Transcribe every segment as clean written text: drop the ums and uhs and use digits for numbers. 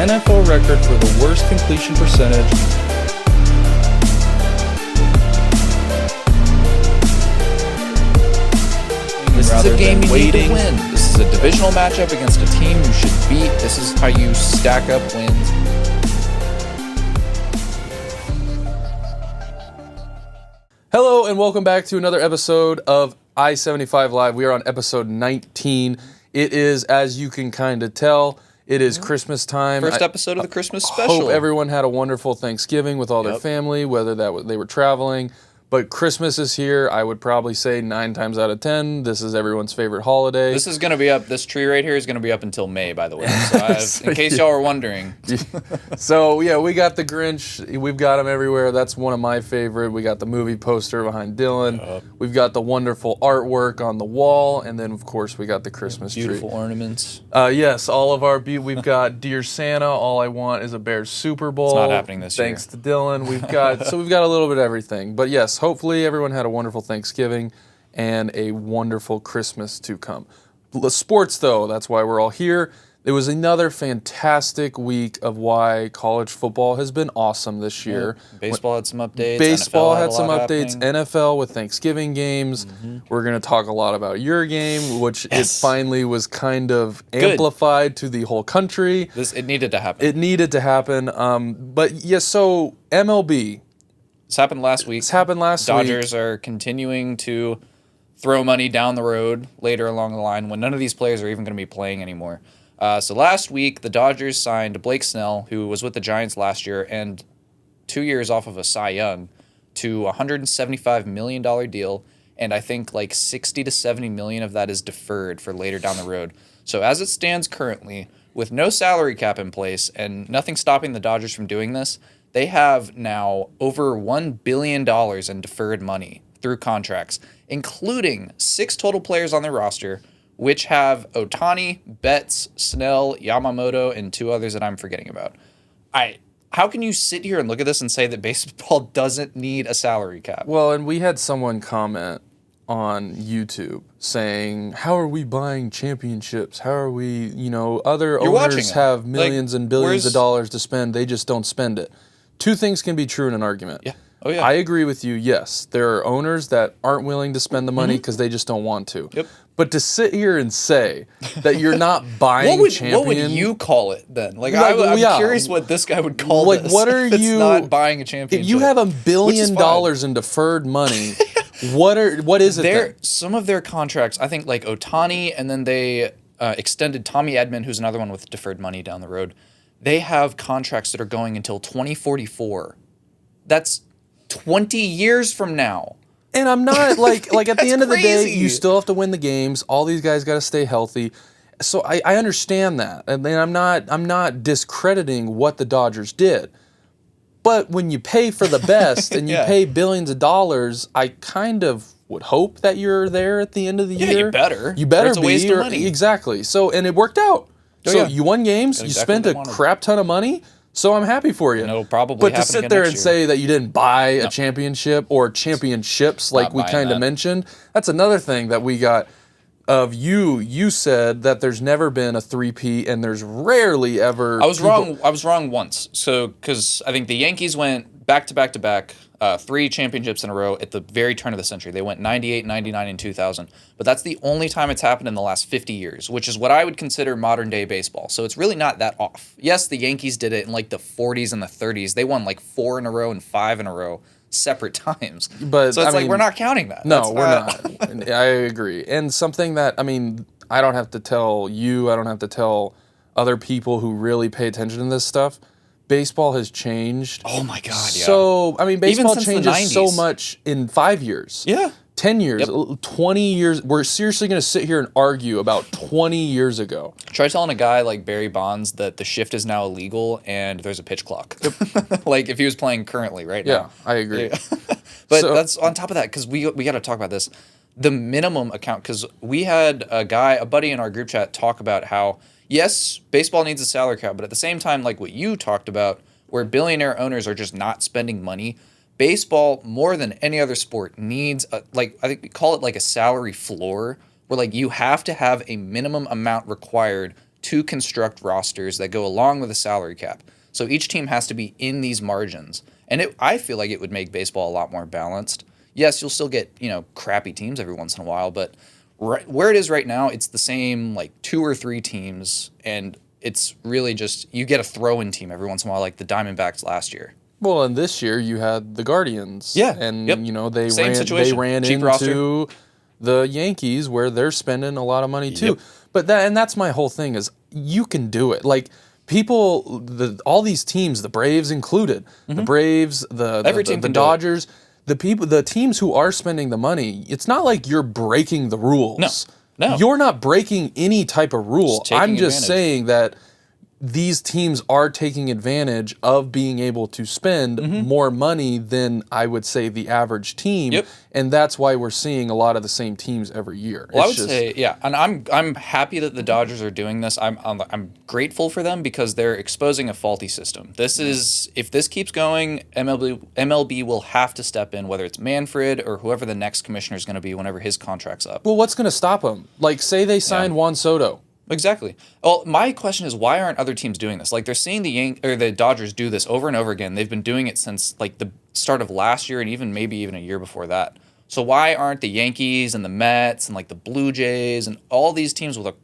NFL record for the worst completion percentage. This is a game you need to win. This is a divisional matchup against a team you should beat. This is how you stack up wins. Hello and welcome back to another episode of i75Live. We are on episode 19. It is, as you can kind of tell, it is Christmas time. First episode of the Christmas special. Hope everyone had a wonderful Thanksgiving with all their family, whether they were traveling. But Christmas is here. I would probably say 9 times out of 10, this is everyone's favorite holiday. This is going to be up. This tree right here is going to be up until May, by the way. So in case y'all were wondering. So, yeah, we got the Grinch. We've got him everywhere. That's one of my favorite. We got the movie poster behind Dylan. We've got the wonderful artwork on the wall. And then, of course, we got the Christmas tree. Beautiful ornaments. Yes, all of our... We've got Dear Santa, All I Want is a Bears Super Bowl. It's not happening this year. Thanks to Dylan. We've got a little bit of everything. But, yes, hopefully everyone had a wonderful Thanksgiving and a wonderful Christmas to come. Sports, though, that's why we're all here. It was another fantastic week of why college football has been awesome this year. Baseball had some updates. Baseball NFL had some updates. Happening. NFL with Thanksgiving games. We're going to talk a lot about your game, which it finally was kind of amplified to the whole country. It needed to happen. It needed to happen. But, yes, so MLB. This happened last week. Dodgers are continuing to throw money down the road later along the line when none of these players are even going to be playing anymore. So last week, the Dodgers signed Blake Snell, who was with the Giants last year, and 2 years off of a Cy Young, to a $175 million deal, and I think like 60 to 70 million of that is deferred for later down the road. So as it stands currently, with no salary cap in place and nothing stopping the Dodgers from doing this, they have now over $1 billion in deferred money through contracts, including 6 total players on their roster, which have Ohtani, Betts, Snell, Yamamoto, and 2 others that I'm forgetting about. How can you sit here and look at this and say that baseball doesn't need a salary cap? Well, and we had someone comment on YouTube saying, how are we buying championships? How are we, other owners have millions and billions of dollars to spend. They just don't spend it. 2 things can be true in an argument. Yeah. Oh, yeah. I agree with you. Yes, there are owners that aren't willing to spend the money because they just don't want to. Yep. But to sit here and say that you're not buying What would you call it then? I'm curious what this guy would call this. What are if you it's not buying a championship? If you have $1 billion in deferred money, what is it then? Some of their contracts, I think like Ohtani, and then they extended Tommy Edman, who's another one with deferred money down the road. They have contracts that are going until 2044. That's 20 years from now. And I'm not like at the end of the day, you still have to win the games. All these guys got to stay healthy. So I understand that, and I'm not discrediting what the Dodgers did. But when you pay for the best and you pay billions of dollars, I kind of would hope that you're there at the end of the year. You better. You better it's a waste of money. Exactly. So and it worked out. You won games. You spent a crap ton of money. So I'm happy for you. No, probably. But to sit there and say that you didn't buy a championship or championships, like we kind of mentioned, that's another thing that we got of you. You said that there's never been a 3-peat, and there's rarely ever. I was wrong once. So because I think the Yankees went back to back to back. 3 championships in a row at the very turn of the century. They went 98, 99, and 2000. But that's the only time it's happened in the last 50 years, which is what I would consider modern-day baseball. So it's really not that off. Yes, the Yankees did it in like the 40s and the 30s. They won like 4 in a row and 5 in a row separate times. But so it's we're not counting that. No, we're not. I agree. And something that, I don't have to tell you, I don't have to tell other people who really pay attention to this stuff. Baseball has changed. Oh my God! Yeah. So baseball changes so much in 5 years. Yeah. 10 years, 20 years. We're seriously going to sit here and argue about 20 years ago. Try telling a guy like Barry Bonds that the shift is now illegal and there's a pitch clock. Like if he was playing currently right now. Yeah, I agree. But that's on top of that, because we got to talk about this. The minimum account, because we had a buddy in our group chat talk about how, yes, baseball needs a salary cap, but at the same time, like what you talked about, where billionaire owners are just not spending money, baseball, more than any other sport, needs, I think we call it like a salary floor, where like you have to have a minimum amount required to construct rosters that go along with a salary cap. So each team has to be in these margins. And I feel like it would make baseball a lot more balanced. Yes, you'll still get, crappy teams every once in a while, but where it is right now, it's the same like 2 or 3 teams, and it's really just you get a throw-in team every once in a while, like the Diamondbacks last year. Well, and this year you had the Guardians. Yeah. And, yep. They ran Cheap into roster. the Yankees where they're spending a lot of money too. Yep. But that's my whole thing is you can do it. Like people, all these teams, the Braves included, the Braves, the Dodgers, the teams who are spending the money, it's not like you're breaking the rules. No. You're not breaking any type of rule. I'm just saying that these teams are taking advantage of being able to spend more money than I would say the average team, and that's why we're seeing a lot of the same teams every year. Well, I would say, yeah, and I'm happy that the Dodgers are doing this. I'm grateful for them because they're exposing a faulty system. If this keeps going, MLB will have to step in, whether it's Manfred or whoever the next commissioner is going to be whenever his contract's up. Well, what's going to stop them? Like, say they signed Juan Soto. Exactly. Well, my question is, why aren't other teams doing this? Like, they're seeing the Dodgers do this over and over again. They've been doing it since like the start of last year and maybe even a year before that. So why aren't the Yankees and the Mets and like the Blue Jays and all these teams with a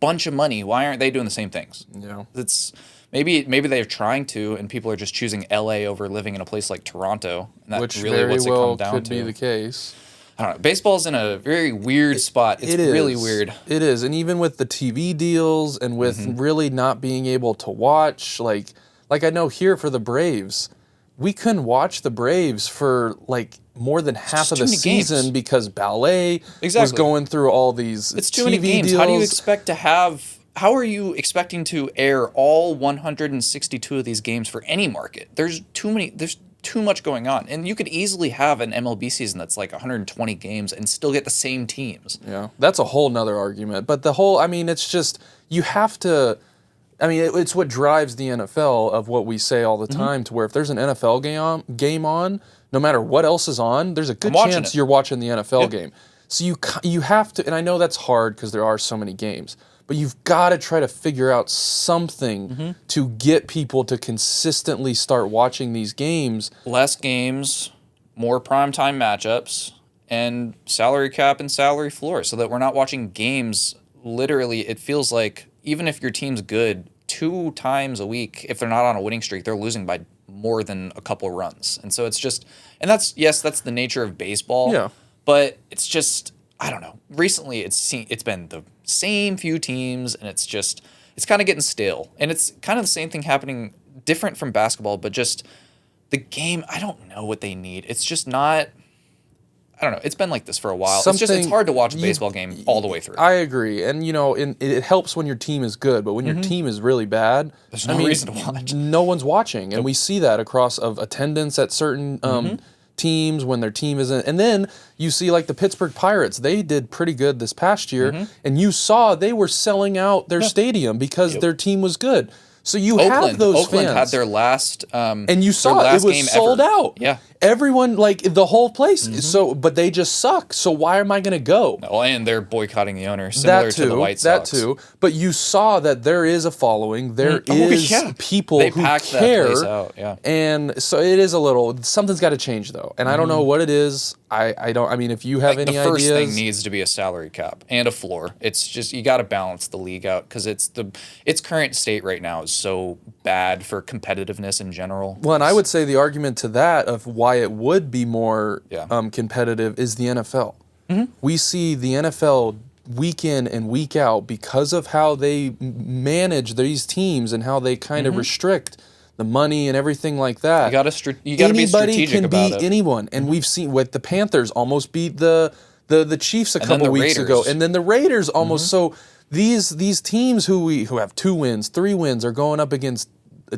bunch of money, why aren't they doing the same things? Yeah. It's maybe they're trying to, and people are just choosing LA over living in a place like Toronto, and that's Which really very what's well it come down could to. be the case. I don't know. Baseball's in a very weird spot. It's really weird. It is. And even with the TV deals and with really not being able to watch, like I know here for the Braves, we couldn't watch the Braves for like more than half of the season because Ballet was going through all these It's too TV many games. deals. How do you expect to have... How are you expecting to air all 162 of these games for any market? There's too much going on, and you could easily have an MLB season that's like 120 games and still get the same teams. Yeah, that's a whole nother argument. But it's just you have to. It's what drives the NFL of what we say all the time. To where if there's an NFL game on, no matter what else is on, there's a good chance you're watching the NFL game. So you have to, and I know that's hard because there are so many games. But you've got to try to figure out something to get people to consistently start watching these games. Less games, more primetime matchups, and salary cap and salary floor so that we're not watching games. Literally, it feels like even if your team's good 2 times a week, if they're not on a winning streak, they're losing by more than a couple runs. And so it's just, and that's the nature of baseball. Yeah. But it's just, I don't know. Recently, it's been the same few teams, and it's kind of getting stale. And it's kind of the same thing happening, different from basketball, but just the game, I don't know what they need. It's just not, I don't know. It's been like this for a while. It's hard to watch a baseball game all the way through. I agree. And, it helps when your team is good, but when your team is really bad, there's no reason to watch. No one's watching. And we see that across of attendance at certain teams when their team isn't. And then you see like the Pittsburgh Pirates, they did pretty good this past year, and you saw they were selling out their stadium because their team was good. So you have those Oakland fans. had their last and you saw it was sold out. Yeah. Everyone, like the whole place. So, but they just suck. So why am I going to go? Oh, and they're boycotting the owner, similar to the White Sox. That too. But you saw that there is a following. There is people who care. That place out. Yeah. And so it is a little. Something's got to change though, and I don't know what it is. I don't. I mean, if you have any ideas, the first thing needs to be a salary cap and a floor. It's just you got to balance the league out because its current state right now is so bad for competitiveness in general. Well, and I would say the argument to that of why it would be more competitive is the NFL. We see the NFL week in and week out because of how they manage these teams and how they kind of restrict the money and everything like that. You got to be strategic about it. Anybody can beat anyone, and we've seen what the Panthers almost beat the Chiefs a couple weeks ago, and then the Raiders almost. So these teams who have 2 wins, 3 wins are going up against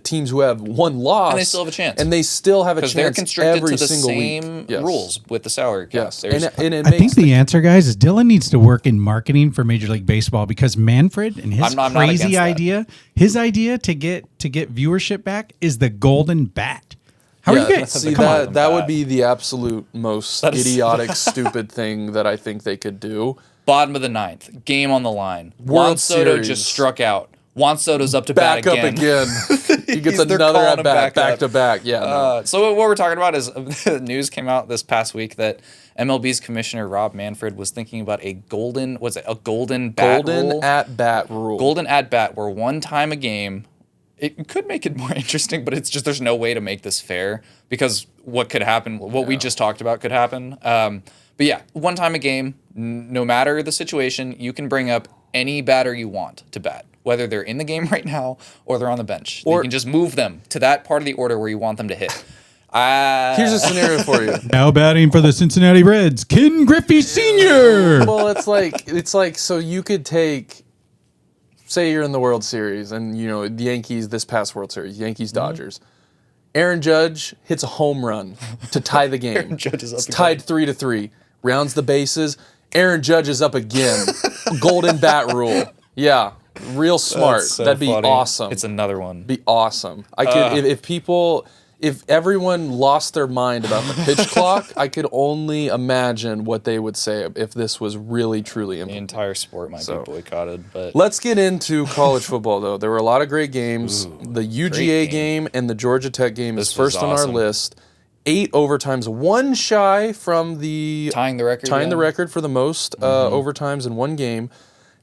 teams who have 1 loss, and they still have a chance. And they still have a chance they're constricted every to the single same week. Yes. rules with the salary cap. Yes, I think the answer, guys, is Dylan needs to work in marketing for Major League Baseball because Manfred and his crazy idea, his idea to get viewership back is the golden bat. How are you guys? See, that would be the absolute most idiotic, stupid thing that I think they could do. Bottom of the ninth, game on the line. World Juan Soto Series. just struck out. Juan Soto's up to bat Back again. up again. He gets another at bat, back to back. Yeah. No. So what we're talking about is the news came out this past week that MLB's commissioner Rob Manfred was thinking about a golden bat rule? At bat rule. Golden at bat, where one time a game. It could make it more interesting, but it's just there's no way to make this fair because what could happen, what we just talked about could happen. But yeah, one time a game, no matter the situation, you can bring up any batter you want to bat, whether they're in the game right now or they're on the bench. Or you can just move them to that part of the order where you want them to hit. Here's a scenario for you. Now batting for the Cincinnati Reds, Ken Griffey Sr. Well, it's like so you could take. Say you're in the World Series and, the Yankees, this past World Series, Yankees-Dodgers. Aaron Judge hits a home run to tie the game. Aaron Judge is up it's tied 3-3. Rounds the bases. Aaron Judge is up again. Golden bat rule. Yeah, real smart. So That'd be funny. awesome. It's another one. Be awesome. I could if everyone lost their mind about the pitch clock, I could only imagine what they would say if this was really truly The implemented. entire sport might be boycotted, but Let's get into college football, though. There were a lot of great games. The UGA game and the Georgia Tech game is first on our list. 8 overtimes, one shy from the tying the record for the most overtimes in one game.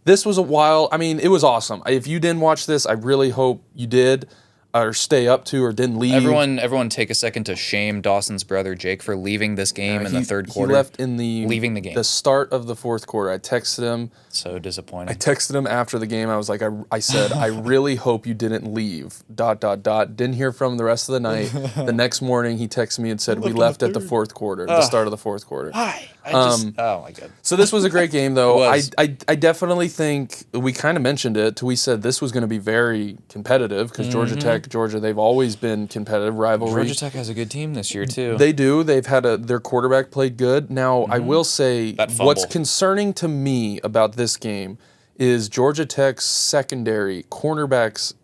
This was it was awesome. If you didn't watch this, I really hope you did. Or stay up to, or didn't leave. Everyone take a second to shame Dawson's brother Jake for leaving this game in the third quarter. He left in leaving the game. The start of the fourth quarter. I texted him. So disappointing. I texted him after the game. I was like, I said, I really hope you didn't leave. ... Didn't hear from him the rest of the night. The next morning, he texted me and said, we left at the fourth quarter, the start of the fourth quarter. Why? Oh my god. So this was a great game, though. I definitely think we kind of mentioned it. We said this was going to be very competitive because Georgia Tech, Georgia, they've always been competitive rivalry. Georgia Tech has a good team this year too. They do. They've had their quarterback played good. Now I will say what's concerning to me about this game is Georgia Tech's secondary cornerbacks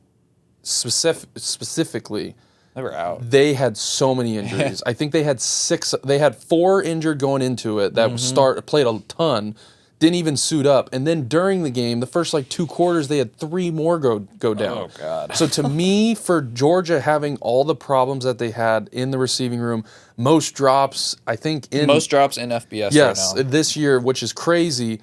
specifically. They were out. They had so many injuries. I think they had 6. They had 4 injured going into it that played a ton. Didn't even suit up. And then during the game, the first 2 quarters, they had 3 more go down. Oh, God. So to me, for Georgia having all the problems that they had in the receiving room, most drops, I think most drops in FBS yes, right now. This year, which is crazy.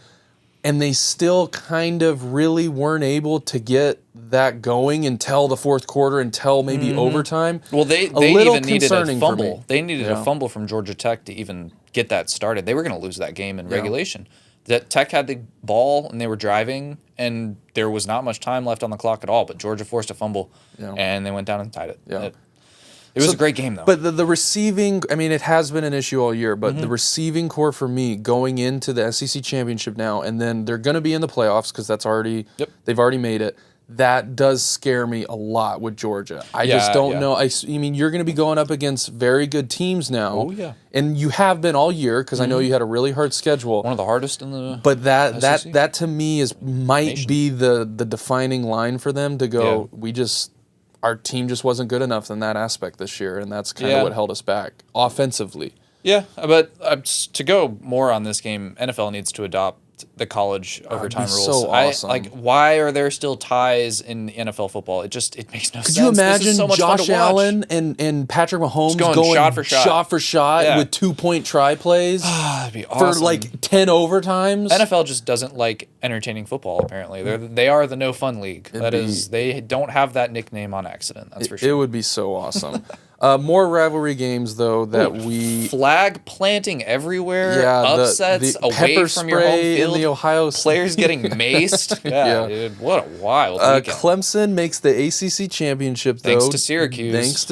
And they still kind of really weren't able to get that going until the fourth quarter, until maybe overtime. Well, they even needed a fumble. They needed a fumble from Georgia Tech to even get that started. They were going to lose that game in regulation. That Tech had the ball and they were driving, and there was not much time left on the clock at all. But Georgia forced a fumble, and they went down and tied it. Yeah. It was a great game, though. But the receiving, it has been an issue all year, but the receiving core for me going into the SEC Championship now, and then they're going to be in the playoffs because they've already made it. That does scare me a lot with Georgia. I just don't know. You're going to be going up against very good teams now. Oh, yeah. And you have been all year because I know you had a really hard schedule. One of the hardest in the But that to me might be the defining line for them to go, our team just wasn't good enough in that aspect this year, and that's kind of what held us back offensively. Yeah, but to go more on this game, NFL needs to adopt the college overtime rules. So awesome. Why are there still ties in NFL football? It makes no sense. Could you imagine so Josh Allen and Patrick Mahomes going shot for shot with 2-point try plays that'd be awesome. For 10 overtimes? NFL just doesn't like entertaining football, apparently. They are the no fun league. They don't have that nickname on accident, that's for sure. It would be so awesome. More rivalry games, though, flag planting everywhere, upsets the away from your home field, in the Ohio players getting maced. Dude, what a wild weekend. Clemson makes the ACC Championship, though. Thanks to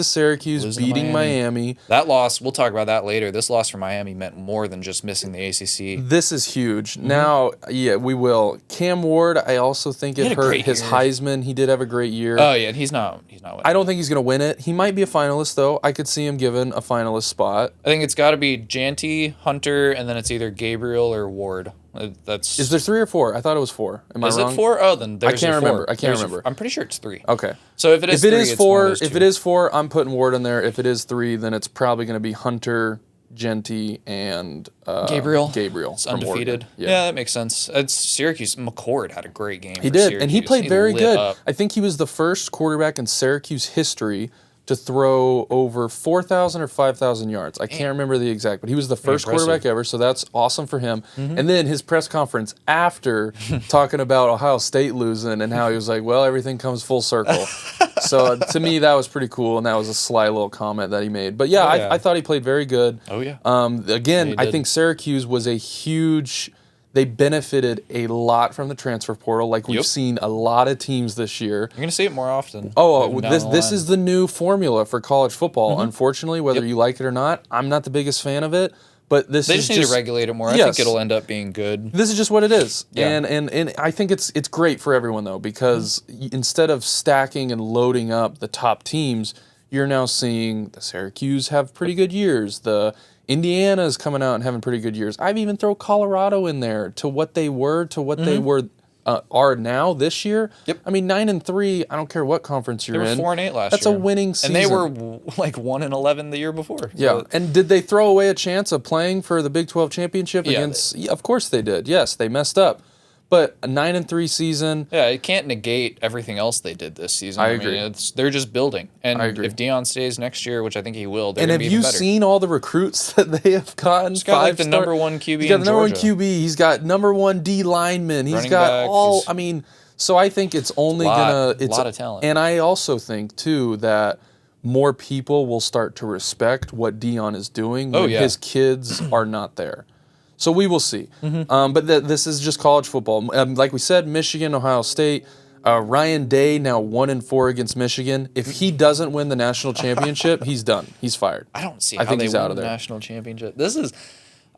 Syracuse. Losing beating Miami. That loss, we'll talk about that later. This loss for Miami meant more than just missing the ACC. This is huge. Now, we will. Cam Ward, I also think it hurt his Heisman. He did have a great year. Oh, yeah, and he's not winning. I don't think he's going to win it. He might be a finalist, though. I could see him given a finalist spot. I think it's got to be Janty, Hunter, and then it's either Gabriel or Ward. Is there 3 or 4? I thought it was 4. Am I wrong? Is it 4? Oh, then there's I can't remember. I'm pretty sure it's 3. Okay. So if it is 3, it's 4, if it is 4, I'm putting Ward in there. If it is 3, then it's probably going to be Hunter, Genty, and Gabriel. Gabriel, Undefeated. Yeah, that makes sense. It's Syracuse. McCord had a great game. He did, Syracuse. and he played very good. Up. I think he was the first quarterback in Syracuse history to throw over 4,000 or 5,000 yards. I can't remember the exact, but he was the first quarterback ever, so that's awesome for him. And then his press conference after talking about Ohio State losing and how he was like, well, everything comes full circle. So to me, that was pretty cool, and that was a sly little comment that he made. But yeah, I thought he played very good. Oh, yeah. Again, I think Syracuse was a huge... They benefited a lot from the transfer portal, like we've seen a lot of teams this year. You're going to see it more often. Oh, this is the new formula for college football. Unfortunately, whether you like it or not, I'm not the biggest fan of it. But they just need to regulate it more. I think it'll end up being good. This is just what it is, and I think it's great for everyone though, because instead of stacking and loading up the top teams, you're now seeing the Syracuse have pretty good years. The Indiana is coming out and having pretty good years. I've even throw Colorado in there to what they were they were are now this year. Yep. I mean 9-3. I don't care what conference you're in. They were 4-8 last year. That's a winning season. And they were like 1-11 the year before. Yeah. And did they throw away a chance of playing for the Big 12 championship against? Yeah, of course they did. Yes, they messed up. But a 9-3 season. Yeah, it can't negate everything else they did this season. I agree. Mean, they're just building. And I agree. if Deion stays next year, which I think he will, they're and going to be even better. And have you seen all the recruits that they have gotten? He's got like the number one QB in Georgia. He's got the number one QB. He's got number one D lineman. He's Running got back, all. I mean, so I think it's only it's a lot of talent. And I also think too that more people will start to respect what Deion is doing when his kids are not there. So we will see. But this is just college football. Like we said, Michigan, Ohio State. Ryan Day now 1-4 against Michigan. If he doesn't win the national championship, he's done. He's fired. I don't see how they win the national championship. This is...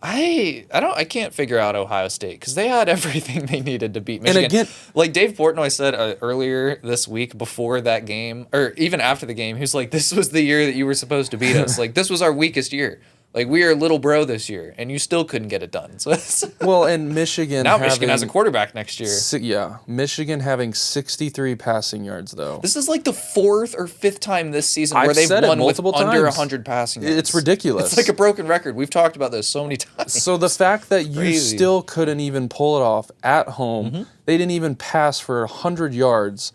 I can't figure out Ohio State because they had everything they needed to beat Michigan. And again, like Dave Portnoy said earlier this week before that game, or even after the game, he was like, "This was the year that you were supposed to beat us. Like this was our weakest year. Like we are little bro this year, and you still couldn't get it done." So well, and Michigan Michigan has a quarterback next year. Michigan having 63 passing yards though. This is like the 4th or 5th time this season where they've won with under 100 passing yards. It's ridiculous. It's like a broken record. We've talked about this so many times. So the fact that you still couldn't even pull it off at home, they didn't even pass for 100 yards.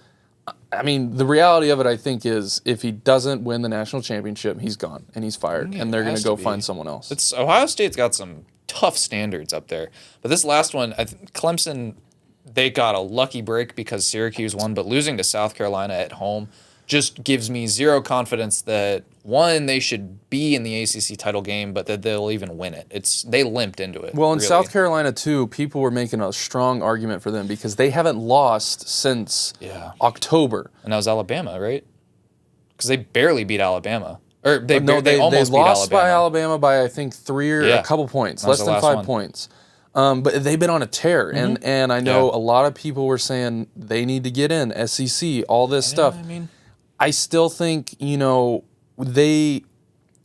I mean, the reality of it, I think, is if he doesn't win the national championship, he's gone and he's fired, and they're going to go find someone else. Ohio State's got some tough standards up there, but this last one, Clemson, they got a lucky break because Syracuse won, but losing to South Carolina at home just gives me zero confidence that, one, they should be in the ACC title game, but that they'll even win it. They limped into it. Well, in South Carolina, too, people were making a strong argument for them because they haven't lost since October. And that was Alabama, right? Because they barely beat Alabama. Or they almost beat Alabama. They lost by Alabama by, I think, 3 or a couple points, less than 5 points. But they've been on a tear, and I know a lot of people were saying they need to get in, SEC, all this stuff. I still think,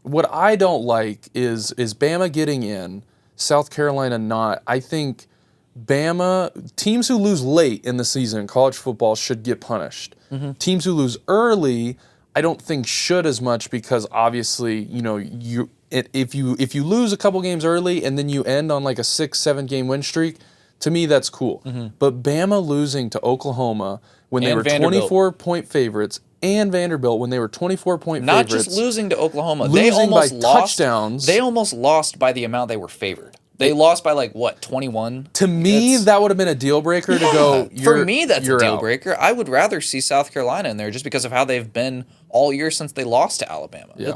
what I don't like is Bama getting in, South Carolina not. I think teams who lose late in the season in college football should get punished. Teams who lose early, I don't think should as much because obviously, if you lose a couple games early and then you end on like a 6-7 game win streak, to me that's cool. But Bama losing to Oklahoma when they were 24-point favorites, and Vanderbilt when they were 24-point favorites. Not just losing to Oklahoma. They almost lost touchdowns. They almost lost by the amount they were favored. They lost by 21? To me, that would have been a deal breaker to go, for me, that's a deal breaker. I would rather see South Carolina in there just because of how they've been all year since they lost to Alabama. Yeah.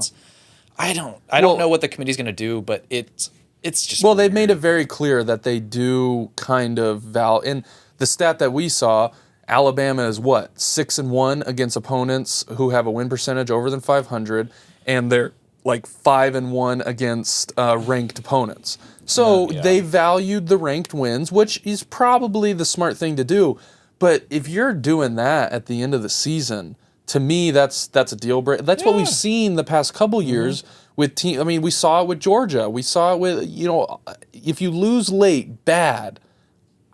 I don't know what the committee's going to do, but it's just well, they've made it very clear that they do kind of and the stat that we saw, Alabama is 6-1 against opponents who have a win percentage over than 500, and they're like 5-1 against ranked opponents. So they valued the ranked wins, which is probably the smart thing to do. But if you're doing that at the end of the season, to me, that's a deal breaker. That's what we've seen the past couple years with team. I mean, we saw it with Georgia. We saw it with if you lose late, bad.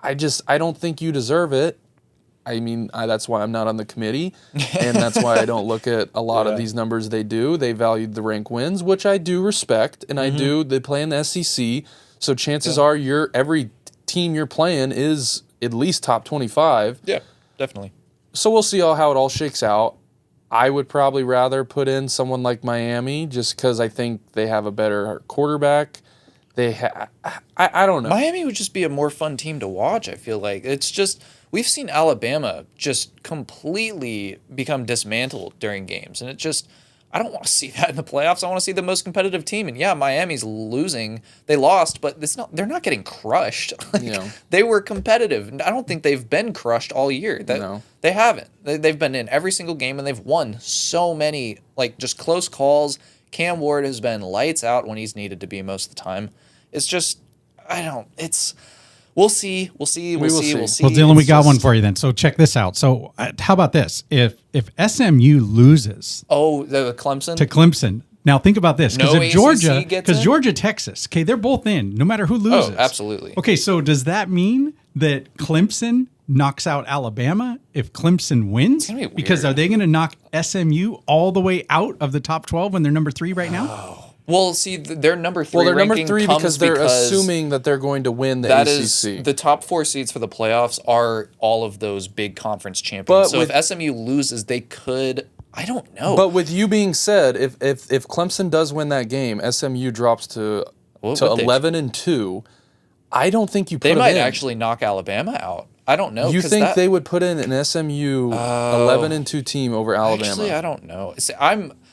I don't think you deserve it. I mean, that's why I'm not on the committee, and that's why I don't look at a lot of these numbers they do. They valued the rank wins, which I do respect, and I do. They play in the SEC, so chances are every team you're playing is at least top 25. Yeah, definitely. So we'll see how it all shakes out. I would probably rather put in someone like Miami just because I think they have a better quarterback. I don't know. Miami would just be a more fun team to watch, I feel like. It's just, we've seen Alabama just completely become dismantled during games. And it just, I don't want to see that in the playoffs. I want to see the most competitive team. And yeah, Miami's losing. They lost, but they're not getting crushed. They were competitive. And I don't think they've been crushed all year. No. They haven't. They've been in every single game, and they've won so many, like, just close calls. Cam Ward has been lights out when he's needed to be most of the time. It's just, we'll see. We'll see. Well, Dylan, we got one for you then. So check this out. So how about this? If SMU loses the Clemson? to Clemson, now think about this. Because if Georgia, because Georgia, Texas, okay, they're both in, no matter who loses. Oh, absolutely. Okay, so does that mean that Clemson knocks out Alabama if Clemson wins? It's gonna be weird. Because are they going to knock SMU all the way out of the top 12 when they're number 3 right now? Oh. Well, see, they're number 3. Well, they're number 3 because they're assuming that they're going to win the ACC. That is, the top 4 seeds for the playoffs are all of those big conference champions. So if SMU loses, they could. I don't know. But with you being said, if Clemson does win that game, SMU drops to 11-2. I don't think you put they them might in. actually knock Alabama out. I don't know. You think they would put in an SMU 11-2 team over Alabama? Actually, I don't know. See,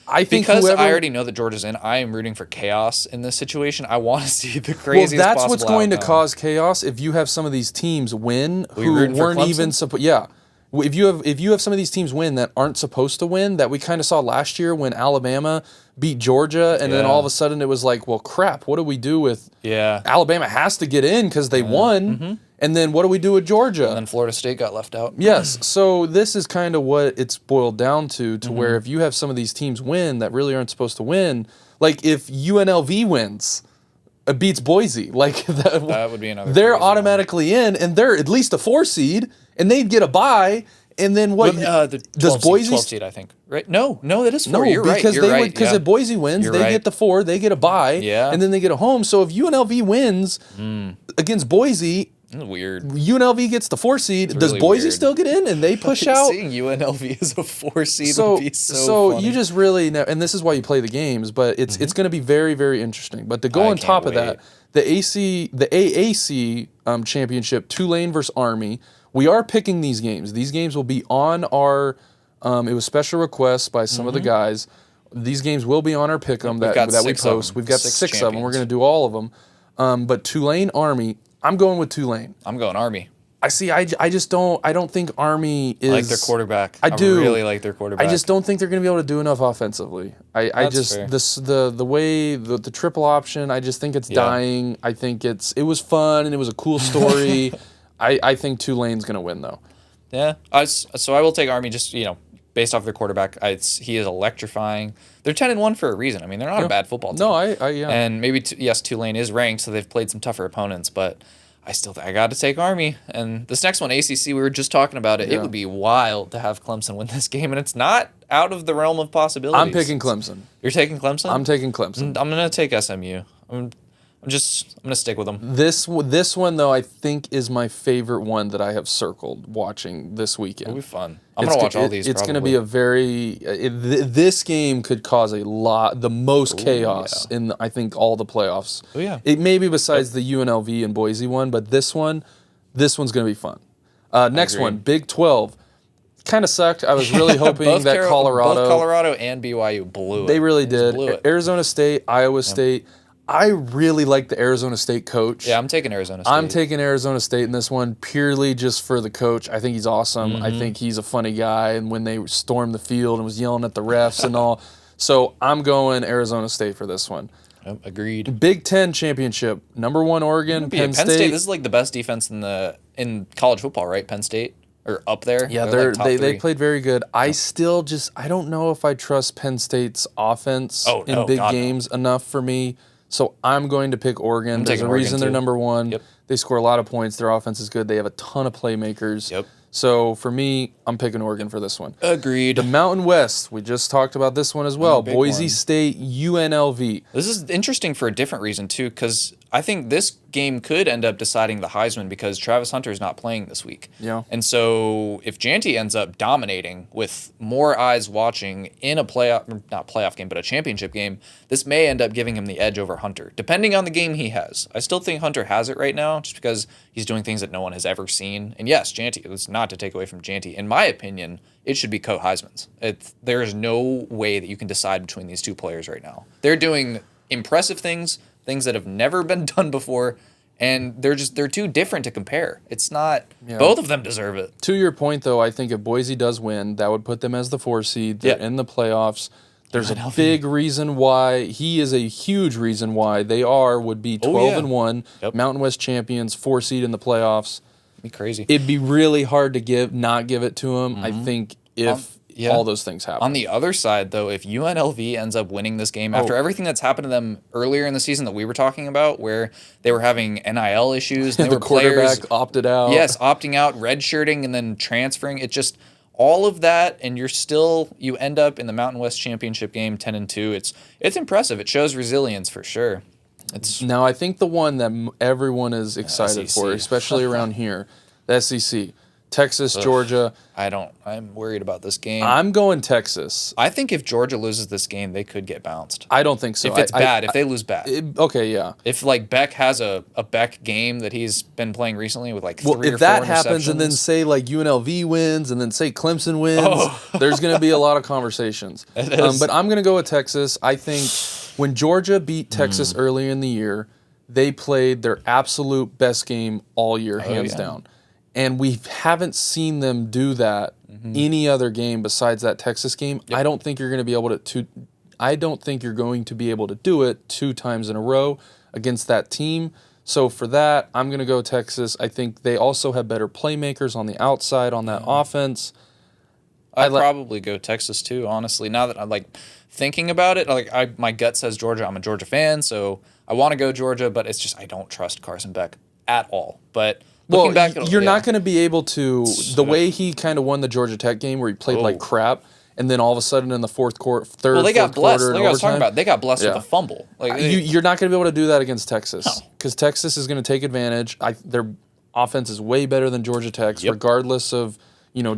I think because I already know that Georgia's in, I am rooting for chaos in this situation. I want to see the craziest Well, that's possible what's going outcome. to cause chaos if you have some of these teams win who rooting for weren't even Clemson? supposed. Yeah, if you have some of these teams win that aren't supposed to win, that we kind of saw last year when Alabama beat Georgia, and then all of a sudden it was like, well, crap, what do we do with? Yeah, Alabama has to get in because they won. And then what do we do with Georgia? And then Florida State got left out. Yes. So this is kind of what it's boiled down to where if you have some of these teams win that really aren't supposed to win, like if UNLV wins, beats Boise, like that would be another. They're automatically in, and they're at least a 4 seed, and they'd get a bye. And then what? Does Boise 12 seed? I think right? No, that is 4. You're because right. Because if Boise wins, they get the 4, they get a bye, and then they get a home. So if UNLV wins against Boise. Weird. UNLV gets the 4 seed. It's Does really Boise weird. still get in and they push out? Seeing UNLV as a 4 seed would be so funny. You just really know, and this is why you play the games, but it's going to be very, very interesting. But to go on top of that, the AAC championship, Tulane versus Army, we are picking these games. These games will be on our, it was special requests by some of the guys. These games will be on our pick'em that we post. We've got 6 of them. We're going to do all of them. But Tulane, Army, I'm going with Tulane. I'm going Army. I don't think Army is. I like their quarterback. I do really like their quarterback. I just don't think they're going to be able to do enough offensively. Fair. The way the triple option, I just think it's dying. I think it was fun and it was a cool story. I think Tulane's going to win though. Yeah. So I will take Army just, based off their quarterback. He is electrifying. They're 10-1 for a reason. I mean, they're not a bad football team. No, And maybe Tulane is ranked, so they've played some tougher opponents, but I still think I got to take Army. And this next one, ACC, we were just talking about it. Yeah. It would be wild to have Clemson win this game, and it's not out of the realm of possibilities. I'm picking Clemson. You're taking Clemson? I'm taking Clemson. I'm going to take SMU. I'm going to stick with them. This one, though, I think is my favorite one that I have circled watching this weekend. It'll be fun. I'm going to watch all these. It's going to be a this game could cause the most chaos in, I think, all the playoffs. Oh, yeah. It may be besides the UNLV and Boise one, but this one's going to be fun. Next one, Big 12. Kind of sucked. I was really hoping that both Colorado and BYU blew it. They really did. Blew it. Arizona State, Iowa State. I really like the Arizona State coach. Yeah, I'm taking Arizona State. I'm taking Arizona State in this one purely just for the coach. I think he's awesome. I think he's a funny guy. And when they stormed the field and was yelling at the refs and all. So I'm going Arizona State for this one. Yep, agreed. Big Ten championship. Number 1 Oregon, Penn State. This is like the best defense in college football, right? Penn State? Or up there? Yeah, they played very good. I still I don't know if I trust Penn State's offense in big games enough for me. So I'm going to pick Oregon. There's a reason they're number 1. Yep. They score a lot of points. Their offense is good. They have a ton of playmakers. Yep. So for me, I'm picking Oregon for this one. Agreed. The Mountain West, we just talked about this one as well. Boise one. State, UNLV. This is interesting for a different reason, too, because I think this game could end up deciding the Heisman because Travis Hunter is not playing this week. Yeah. And so if Janty ends up dominating with more eyes watching in a not playoff game, but a championship game, this may end up giving him the edge over Hunter, depending on the game he has. I still think Hunter has it right now just because he's doing things that no one has ever seen. And yes, Janty, it's not to take away from Janty. In my opinion, it should be co-Heismans. There is no way that you can decide between these two players right now. They're doing impressive things that have never been done before, and they're too different to compare. It's not both of them deserve it. To your point, though, I think if Boise does win, that would put them as the 4 seed. They're in the playoffs. There's a big reason why. He is a huge reason why they would be 12-1, Mountain West champions, 4 seed in the playoffs. Be crazy. It'd be really hard to not give it to him. I think if all those things happen. On the other side, though, if UNLV ends up winning this game after everything that's happened to them earlier in the season that we were talking about, where they were having NIL issues, and the quarterback opted out. Yes, opting out, redshirting, and then transferring. It just all of that, and you end up in the Mountain West Championship game 10-2. It's impressive. It shows resilience for sure. Now I think the one that everyone is excited for, especially around here, the SEC. Texas, Georgia. I'm worried about this game. I'm going Texas. I think if Georgia loses this game, they could get bounced. I don't think so. If it's bad, if they lose bad. Okay, yeah. If Beck has a Beck game that he's been playing recently with 3 or 4 if that happens and then say UNLV wins and then say Clemson wins, there's going to be a lot of conversations. But I'm going to go with Texas. I think when Georgia beat Texas earlier in the year, they played their absolute best game all year, hands down. And we haven't seen them do that any other game besides that Texas game. I don't think you're going to be able to. I don't think you're going to be able to do it 2 times in a row against that team. So for that, I'm going to go Texas. I think they also have better playmakers on the outside on that offense. I'd probably go Texas too. Honestly, now that I'm thinking about it, my gut says Georgia. I'm a Georgia fan, so I want to go Georgia, but it's just I don't trust Carson Beck at all. But well, you're not going to be able to. The way he kind of won the Georgia Tech game, where he played like crap, and then all of a sudden in the fourth quarter, they got blessed. Like I was talking about, they got blessed with a fumble. You're not going to be able to do that against Texas because Texas is going to take advantage. Their offense is way better than Georgia Tech's, regardless of.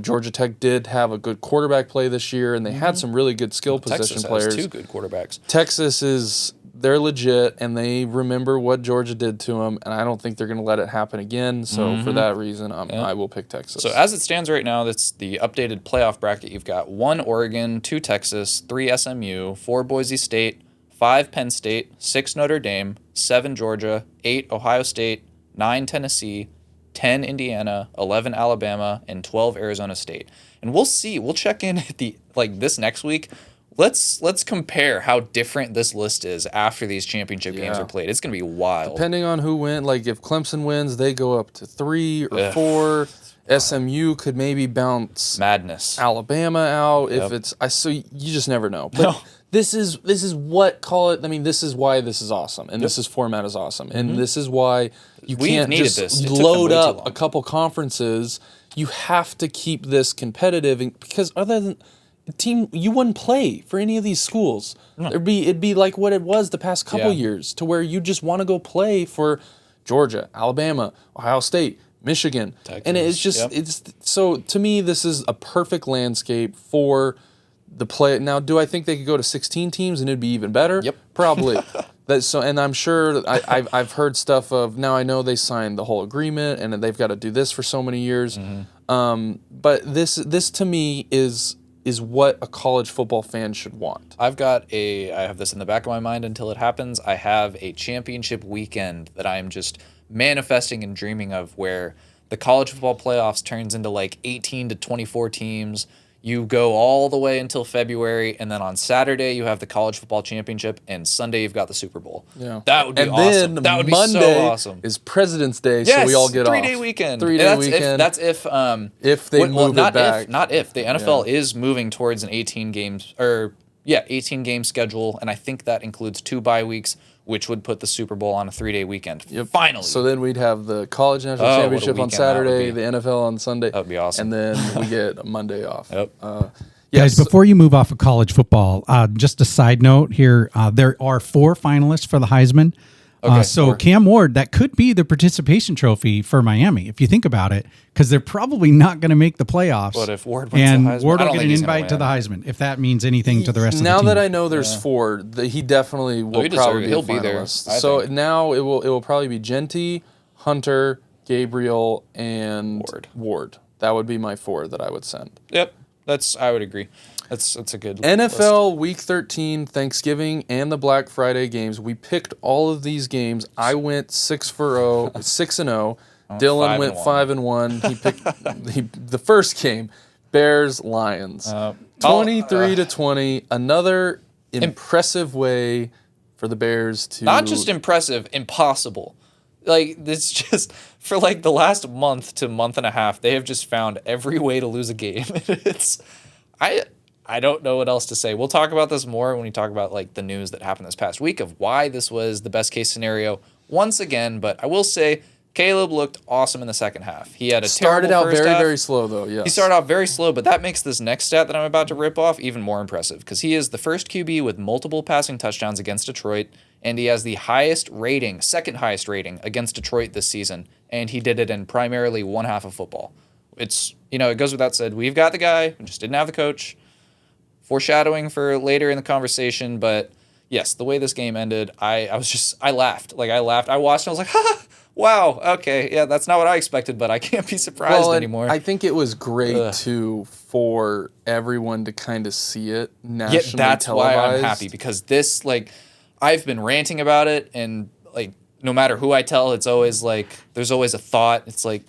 Georgia Tech did have a good quarterback play this year, and they had some really good skill position players. Texas has 2 good quarterbacks. Texas they're legit, and they remember what Georgia did to them, and I don't think they're going to let it happen again. So for that reason, I will pick Texas. So as it stands right now, that's the updated playoff bracket. You've got 1 Oregon, 2 Texas, 3 SMU, 4 Boise State, 5 Penn State, 6 Notre Dame, 7 Georgia, 8 Ohio State, 9 Tennessee, 10 Indiana, 11 Alabama, and 12 Arizona State. And we'll see. We'll check in at this next week. Let's compare how different this list is after these championship games are played. It's going to be wild. Depending on who wins, if Clemson wins, they go up to 3 or 4. SMU could maybe bounce Alabama out if it's. So you just never know. But this is what this is why this is awesome, and this format is awesome, and this is why you can't just load up a couple conferences. You have to keep this competitive, because other than team, you wouldn't play for any of these schools. No. It'd be like what it was the past couple years, to where you just want to go play for Georgia, Alabama, Ohio State, Michigan, Texas. And it's just it's so to me this is a perfect landscape for the play. Now, do I think they could go to 16 teams and it'd be even better? Yep, probably. And I'm sure I've heard stuff of, now I know they signed the whole agreement and they've got to do this for so many years. But this to me is what a college football fan should want. I have this in the back of my mind until it happens. I have a championship weekend that I am just manifesting and dreaming of, where the college football playoffs turns into 18 to 24 teams. You go all the way until February, and then on Saturday you have the college football championship, and Sunday you've got the Super Bowl. Yeah, that would be awesome. That would be Monday so awesome. Is President's Day, so we all get 3-day off. Weekend. 3-day weekend. That's if they move it back. The NFL is moving towards an 18 game schedule, and I think that includes 2 bye weeks, which would put the Super Bowl on a 3-day weekend. Yep. Finally. So then we'd have the college national championship on Saturday, the NFL on Sunday. That would be awesome. And then we get Monday off. Yep. Guys, before you move off of college football, just a side note here. There are 4 finalists for the Heisman. Okay, so Cam Ward, that could be the participation trophy for Miami, if you think about it, because they're probably not going to make the playoffs. But if Ward wins the Heisman, Ward will get an invite to the Heisman, if that means anything to the rest of the team. Now that I know there's 4, he definitely will probably be a finalist. So now it will probably be Genty, Hunter, Gabriel, and Ward. That would be my 4 that I would send. Yep, I would agree. That's a good NFL list. Week 13, Thanksgiving, and the Black Friday games. We picked all of these games. I went 6-0. Dylan went 5-1. He picked the first game, Bears Lions, 23-20. Another impressive way for the Bears to not just impressive, impossible. Like, it's just for like the last month to month and a half, they have just found every way to lose a game. I don't know what else to say. We'll talk about this more when we talk about like the news that happened this past week of why this was the best case scenario once again. But I will say Caleb looked awesome in the second half. He had started out very slow though. Yes, he started out very slow, but that makes this next stat that I'm about to rip off even more impressive because he is the first QB with multiple passing touchdowns against Detroit, and he has the second highest rating against Detroit this season, and he did it in primarily one half of football. It goes without said. We've got the guy, we just didn't have the coach. Foreshadowing for later in the conversation, but yes, the way this game ended, I laughed. I watched and I was like, ha, wow, okay, yeah, that's not what I expected, but I can't be surprised anymore. I think it was great, too, for everyone to kind of see it nationally televised. That's why I'm happy, because this, I've been ranting about it, and, no matter who I tell, it's always, there's always a thought. It's like,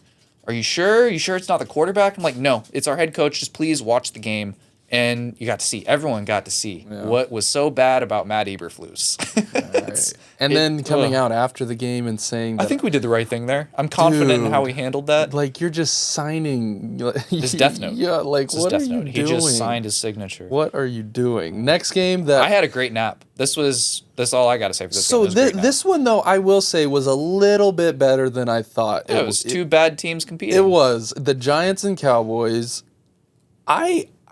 are you sure? Are you sure it's not the quarterback? I'm like, no, it's our head coach. Just please watch the game. And everyone got to see what was so bad about Matt Eberflus. Right. And then coming out after the game and saying that, I think we did the right thing there. I'm confident in how we handled that. You're just signing his death note. Yeah, what are you doing? He just signed his signature. What are you doing? Next game I had a great nap. That's all I got to say for this game. So this one, though, I will say was a little bit better than I thought. Yeah, it was 2 bad teams competing. It was. The Giants and Cowboys.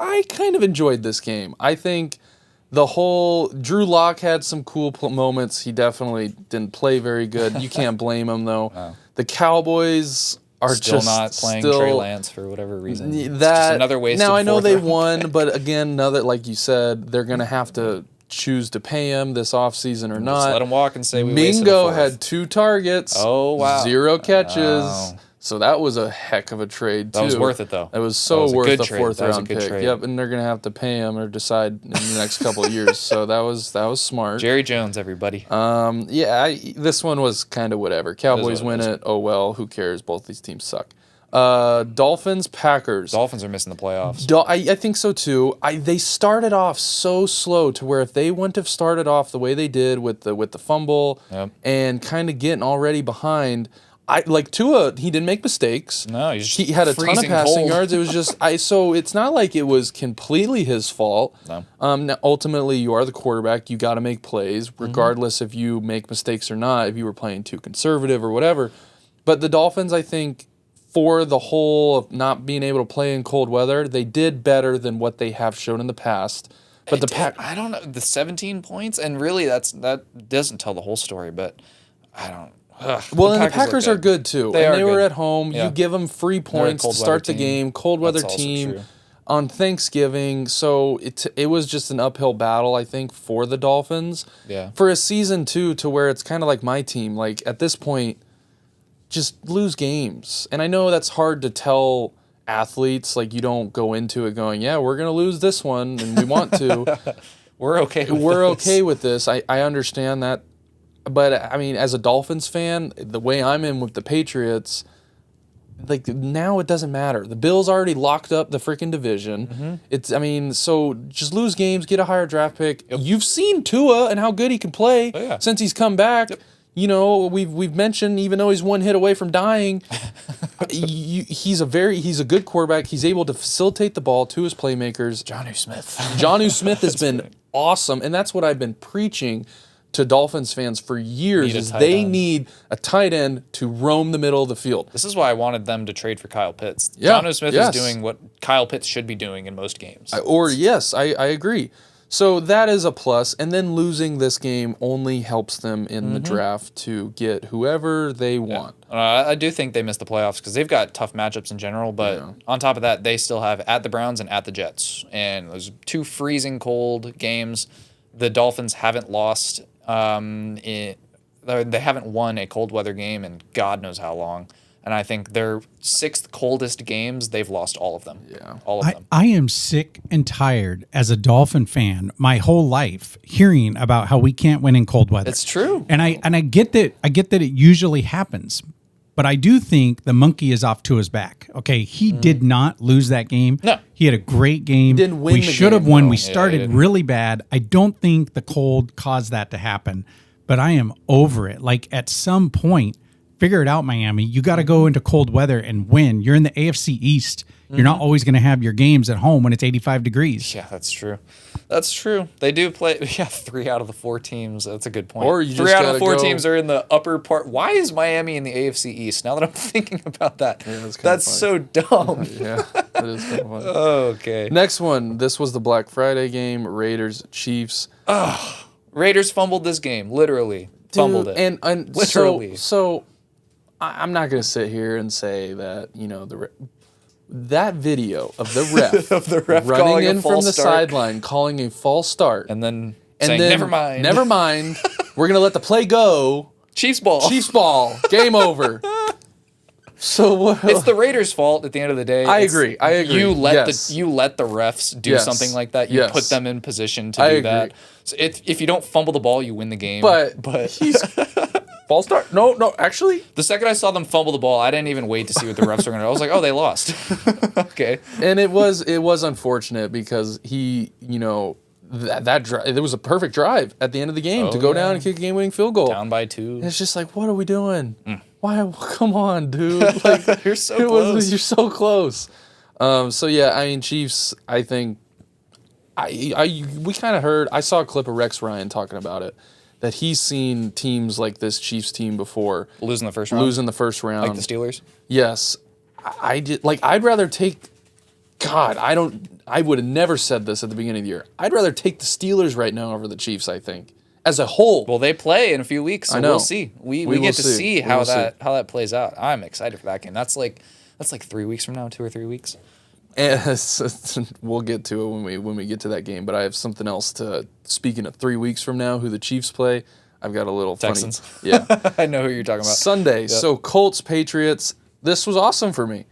I kind of enjoyed this game. I think the whole Drew Lock had some cool moments. He definitely didn't play very good. You can't blame him though. No. The Cowboys are still just not playing Trey Lance for whatever reason. It's just another waste. Now I know they won, but again, like you said, they're going to have to choose to pay him this offseason or not. Just let him walk and say we Mingo had 2 targets. Oh wow! 0 catches. Wow. So that was a heck of a trade, too. That was worth it, though. It was so worth the 4th-round pick. Trade. Yep, and they're going to have to pay him or decide in the next couple of years. So that was smart. Jerry Jones, everybody. This one was kind of whatever. Cowboys win it. Oh, well, who cares? Both these teams suck. Dolphins, Packers. Dolphins are missing the playoffs. I think so, too. They started off so slow to where if they wouldn't have started off the way they did with the fumble and kind of getting already behind – Tua, he didn't make mistakes. No, he had a ton of passing yards. It was just so it's not like it was completely his fault. No. Now, ultimately, you are the quarterback. You got to make plays, regardless if you make mistakes or not. If you were playing too conservative or whatever. But the Dolphins, I think, for the whole of not being able to play in cold weather, they did better than what they have shown in the past. But I don't know, the 17 points, and really that doesn't tell the whole story. But I don't. Well, and the Packers are good too. They were at home. Yeah. You give them free points to start the game. Cold weather team on Thanksgiving. So it was just an uphill battle, I think, for the Dolphins. Yeah. For a season too, to where it's kind of like my team. At this point, just lose games. And I know that's hard to tell athletes. You don't go into it going, yeah, we're gonna lose this one, and we want to. We're okay. Okay with this. I understand that. But, I mean, as a Dolphins fan, the way I'm in with the Patriots, now it doesn't matter. The Bills already locked up the freaking division. So just lose games, get a higher draft pick. Yep. You've seen Tua and how good he can play since he's come back. Yep. We've mentioned, even though he's one hit away from dying, he's a good quarterback. He's able to facilitate the ball to his playmakers. Jonnu Smith. Jonnu Smith has been awesome, and that's what I've been preaching to Dolphins fans for years is they need a tight end to roam the middle of the field. This is why I wanted them to trade for Kyle Pitts. Yeah, Jonnu Smith is doing what Kyle Pitts should be doing in most games. I agree. So that is a plus. And then losing this game only helps them in the draft to get whoever they want. I do think they missed the playoffs because they've got tough matchups in general. But on top of that, they still have at the Browns and at the Jets. And those 2 freezing cold games. The Dolphins haven't lost. They haven't won a cold weather game in God knows how long. And I think their 6th coldest games, they've lost all of them. Yeah. All of them. I am sick and tired as a Dolphin fan my whole life hearing about how we can't win in cold weather. It's true. And I get that it usually happens. But I do think the monkey is off to his back. Okay, he did not lose that game. No. He had a great game. He didn't win we the should have game, won. though. We started really bad. I don't think the cold caused that to happen. But I am over it. Like, at some point, figure it out, Miami. You got to go into cold weather and win. You're in the AFC East. You're not always going to have your games at home when it's 85 degrees. Yeah, that's true. That's true. They do play. Yeah, 3 out of the 4 teams. That's a good point. Or you 3 just out of the 4 gotta teams are in the upper part. Why is Miami in the AFC East? Now that I'm thinking about that, that's so dumb. Yeah, that is kind of funny. Okay. Next one. This was the Black Friday game. Raiders, Chiefs. Raiders fumbled this game. Literally. Fumbled it. And Literally. So I'm not going to sit here and say that, that video of the ref, Of the ref running calling a in from false the start. sideline, calling a false start. And then saying, never mind. Never mind. We're going to let the play go. Chiefs ball. Chiefs ball. Game over. So what? It's the Raiders' fault at the end of the day. I agree. You let Yes. the refs do Yes. something like that. You Yes. put them in position to I do agree. that. So if you don't fumble the ball, you win the game. But he's false start. No, actually. The second I saw them fumble the ball, I didn't even wait to see what the refs were going to do. I was like, oh, they lost. Okay. And it was unfortunate because he, that drive, it was a perfect drive at the end of the game to go down and kick a game-winning field goal. Down by 2. And it's just like, what are we doing? Why? Come on, dude. Like, You're so close. You're so close. So yeah, I mean, Chiefs. I think we kind of heard. I saw a clip of Rex Ryan talking about it. That he's seen teams like this Chiefs team before Losing the first round. Like the Steelers. Yes, I did. Like, I'd rather take. God, I would have never said this at the beginning of the year. I'd rather take the Steelers right now over the Chiefs. I think as a whole. Well, they play in a few weeks, so I know. we'll see. We will get to see how will that plays out. I'm excited for that game. That's like 3 weeks from now, 2 or 3 weeks. And we'll get to it when we get to that game. But I have something else to. Speaking of 3 weeks from now, who the Chiefs play, I've got a little Texans. funny. Yeah, I know who you're talking about. Sunday. Yep. So Colts, Patriots. This was awesome for me.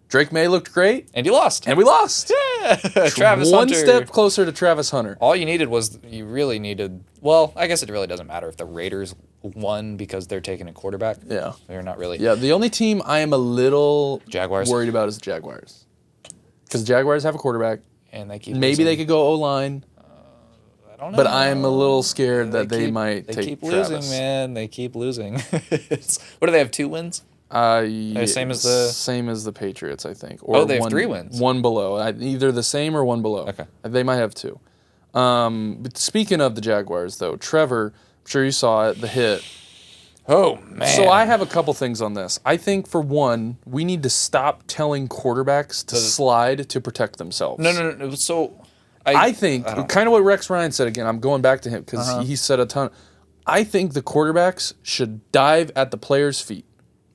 Drake May looked great, and you lost. And we lost. Yeah, Travis One Hunter. step closer to Travis Hunter. All you really needed. Well, I guess it really doesn't matter if the Raiders won because they're taking a quarterback. Yeah, they're not really. Yeah, the only team I am a little Jaguars worried about is the Jaguars. Because the Jaguars have a quarterback. And they keep maybe losing. They could go O-line. I don't know. But I'm a little scared that they might they take keep Travis. losing, man. They keep losing. What do they have, 2 wins? Yeah, same as the Patriots, I think. Or they have 3 wins. One below. Either the same or one below. Okay. They might have 2. But speaking of the Jaguars, though, Trevor, I'm sure you saw it, the hit. Oh, man. So I have a couple things on this. I think, for one, we need to stop telling quarterbacks to slide to protect themselves. No. So I think, kind of what Rex Ryan said again, I'm going back to him because he said a ton. I think the quarterbacks should dive at the player's feet,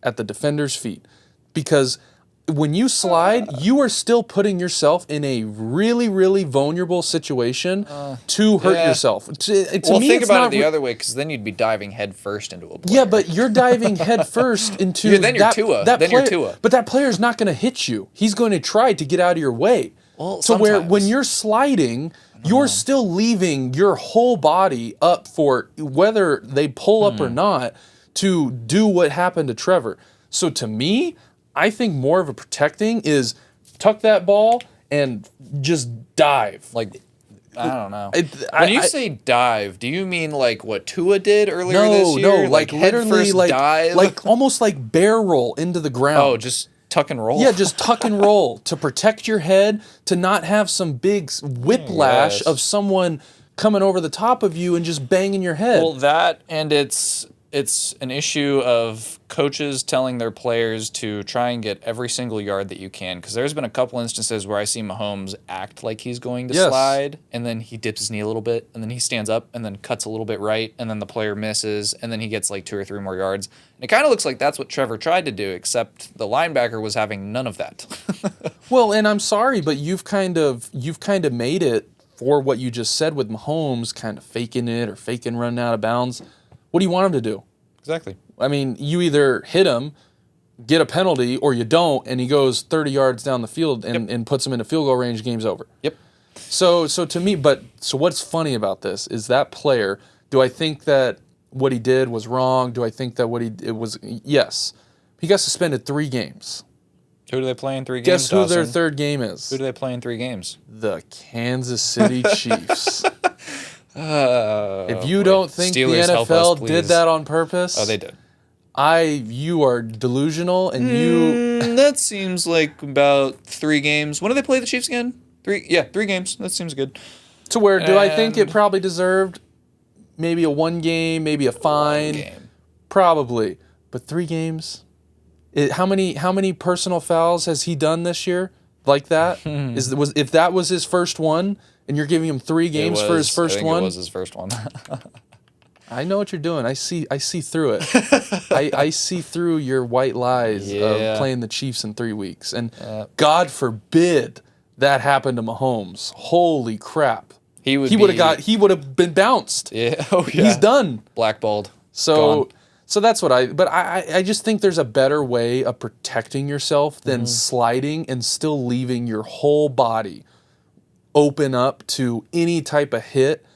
at the defender's feet, because when you slide, you are still putting yourself in a really, really vulnerable situation to hurt yourself. To me, think it's about not it the other way, because then you'd be diving head first into a player. Yeah, but you're diving head first into then you're Tua. Then you're Tua. But that player's not going to hit you. He's going to try to get out of your way. Well, so where when you're sliding, you're still leaving your whole body up for whether they pull up or not to do what happened to Trevor. So to me, I think more of a protecting is tuck that ball and just dive. Like, I don't know. When you say dive, do you mean like what Tua did earlier this year? No, like literally, head first dive? like almost like bear roll into the ground. Oh, just tuck and roll? Yeah, just tuck and roll to protect your head, to not have some big whiplash of someone coming over the top of you and just banging your head. Well, that, and it's an issue of coaches telling their players to try and get every single yard that you can. Because there's been a couple instances where I see Mahomes act like he's going to slide, and then he dips his knee a little bit, and then he stands up, and then cuts a little bit right, and then the player misses, and then he gets like 2 or 3 more yards. And it kind of looks like that's what Trevor tried to do, except the linebacker was having none of that. Well, and I'm sorry, but you've kind of made it for what you just said with Mahomes, kind of faking it or faking running out of bounds. What do you want him to do? Exactly. I mean, you either hit him, get a penalty, or you don't, and he goes 30 yards down the field and puts him in a field goal range, game's over. Yep. So to me, so what's funny about this is that player, do I think that what he did was wrong? Do I think that it was, yes. He got suspended 3 games. Who do they play in 3 games, Guess who Dawson? their third game is? Who do they play in 3 games? The Kansas City Chiefs. If you don't think Steelers, the help us, NFL please. did that on purpose, Oh, they did. You are delusional, and you. That seems like about 3 games. When do they play the Chiefs again? 3 games. That seems good. To where do I think it probably deserved maybe a 1 game, maybe a fine? 1 game. Probably, but 3 games. How many personal fouls has he done this year like that? If that was his first one, and you're giving him 3 games for his first one? It was his first one. I know what you're doing. I see through it. I see through your white lies of playing the Chiefs in 3 weeks. And God forbid that happened to Mahomes. Holy crap. He would have been bounced. Yeah. Oh yeah. He's done. Blackballed. So that's what I just think there's a better way of protecting yourself than sliding and still leaving your whole body open up to any type of hit,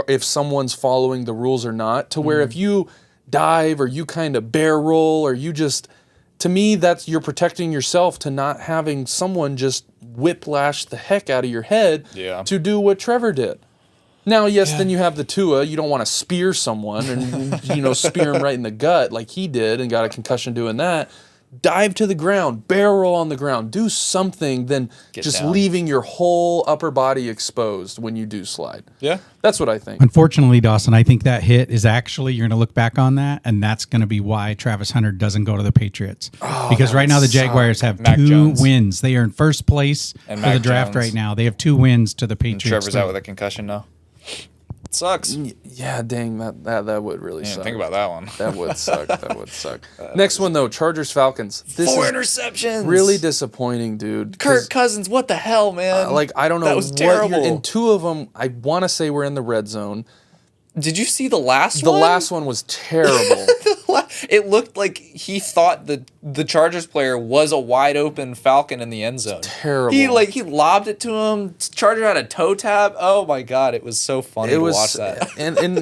if someone's following the rules or not, to where if you dive or you kind of bear roll or you just, to me, that's you're protecting yourself to not having someone just whiplash the heck out of your head to do what Trevor did. Now, then you have the Tua. You don't want to spear someone and spear him right in the gut like he did and got a concussion doing that. Dive to the ground, barrel on the ground, do something than just leaving your whole upper body exposed when you do slide. Yeah. That's what I think. Unfortunately, Dawson, I think that hit is actually, you're going to look back on that, and that's going to be why Travis Hunter doesn't go to the Patriots. Because right now the Jaguars have Mac 2 Jones. wins. They are in first place And for Mac the draft Jones. right now. They have 2 wins to the And Patriots. Trevor's out with a concussion now. It sucks. Yeah, dang, that would really suck. Think about that one. That would suck. That would suck. Next one, though, Chargers-Falcons. This 4 is interceptions. really disappointing, dude. Kirk Cousins, what the hell, man? I don't know. That was terrible. And 2 of them, I want to say were in the red zone. Did you see the last one? one? The last one was terrible. It looked like he thought the Chargers player was a wide open Falcon in the end zone. Terrible. He lobbed it to him. Charger had a toe tap. Oh my god, it was so funny to watch that. And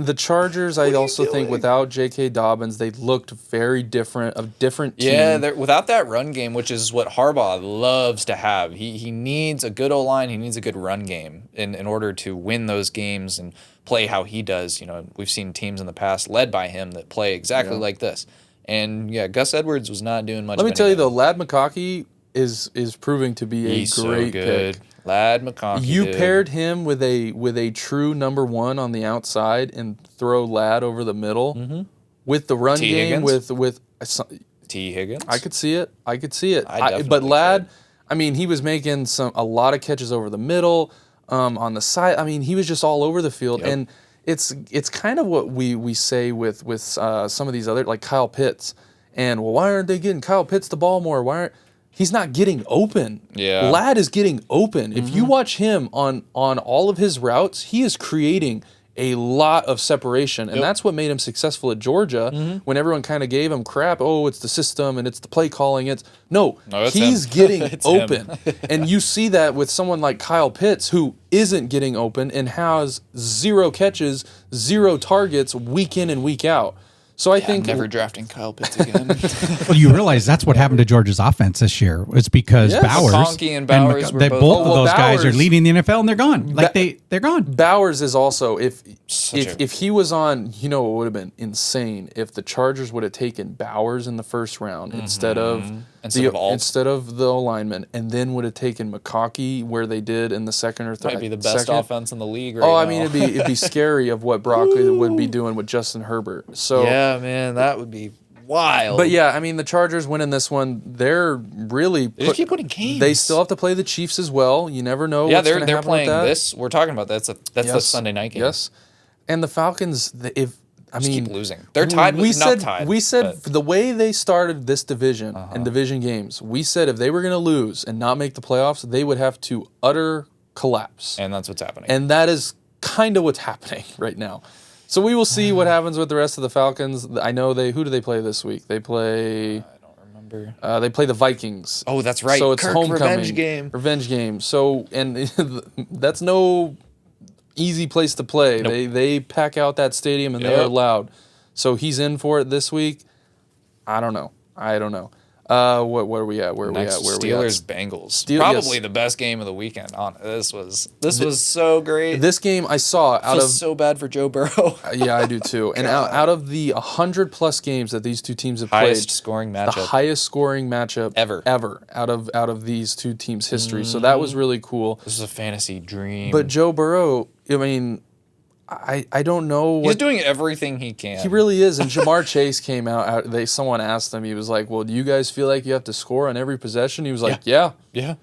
the Chargers, I also think without J.K. Dobbins, they looked very different, a different team. Yeah, without that run game, which is what Harbaugh loves to have. He needs a good O-line. He needs a good run game in order to win those games and play how he does. We've seen teams in the past led by him that play exactly like this. And Gus Edwards was not doing much. Let me tell you though, Ladd McConkey is proving to be a great pick. Ladd McConkey. You paired him with a true number 1 on the outside and throw Ladd over the middle with the run game Higgins? with T. Higgins. I could see it. Definitely but Ladd, he was making a lot of catches over the middle. On the side, he was just all over the field, and it's kind of what we say with some of these other, like Kyle Pitts, and why aren't they getting Kyle Pitts the ball more? He's not getting open? Yeah, Ladd is getting open. If you watch him on all of his routes, he is creating a lot of separation, and that's what made him successful at Georgia. When everyone kind of gave him crap, it's the system and it's the play calling. He's getting open, and you see that with someone like Kyle Pitts, who isn't getting open and has 0 catches, 0 targets week in and week out. So I think I'm never drafting Kyle Pitts again. Well, you realize that's what happened to Georgia's offense this year. It's because Bowers McConkey and Bowers were both of those guys are Bowers- leading the NFL, and they're gone. They're gone. Bowers is also if he was on, it would have been insane if the Chargers would have taken Bowers in the first round instead of instead of alt. Instead of the lineman, and then would have taken McConkey where they did in the second or third. Might be the best offense in the league right now. now. I mean, it'd be scary of what Brock would be doing with Justin Herbert. So yeah, man, that would be wild. But yeah, I mean, the Chargers winning this one, they're really they just keep winning games. They still have to play the Chiefs as well. You never know. Yeah, what's they're happen playing with that. this. We're talking about that. That's the Sunday night game. Yes, and the Falcons, keep losing. They're tied. We said the way they started this division and division games, we said if they were going to lose and not make the playoffs, they would have to utter collapse. And that's what's happening. And that is kind of what's happening right now. So we will see what happens with the rest of the Falcons. I know who do they play this week? They play. I don't remember. They play the Vikings. Oh, that's right. So it's homecoming revenge game. So and that's no easy place to play. Nope. They pack out that stadium and they are loud. So he's in for it this week. I don't know. Where are we at? Where are we at? Steelers Bengals. Probably the best game of the weekend. This was so great. This game I saw out of so bad for Joe Burrow. Yeah, I do too. And out of the 100+ games that these two teams have played, the highest scoring matchup ever out of these two teams' history. So that was really cool. This is a fantasy dream. But Joe Burrow, I mean, I don't know. He's doing everything he can. He really is. And Jamar Chase came out. Someone asked him. He was like, "Well, do you guys feel like you have to score on every possession?" He was like, "Yeah." He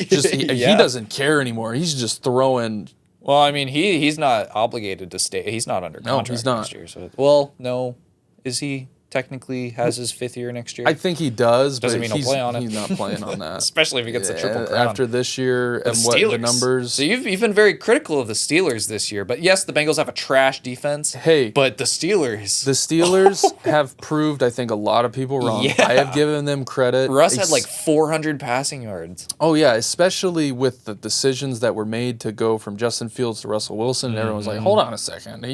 doesn't care anymore. He's just throwing. Well, I mean, he's not obligated to stay. He's not under contract he's not. next year. So, no, is he? Technically has his 5th year next year. I think he does. Doesn't mean he'll play on it. He's not playing on that. Especially if he gets the Triple Crown. After this year and what the numbers. So you've been very critical of the Steelers this year. But yes, the Bengals have a trash defense. Hey. But the Steelers. The Steelers have proved, I think, a lot of people wrong. Yeah. I have given them credit. Russ had like 400 passing yards. Oh, yeah. Especially with the decisions that were made to go from Justin Fields to Russell Wilson. And everyone's like, hold on a second.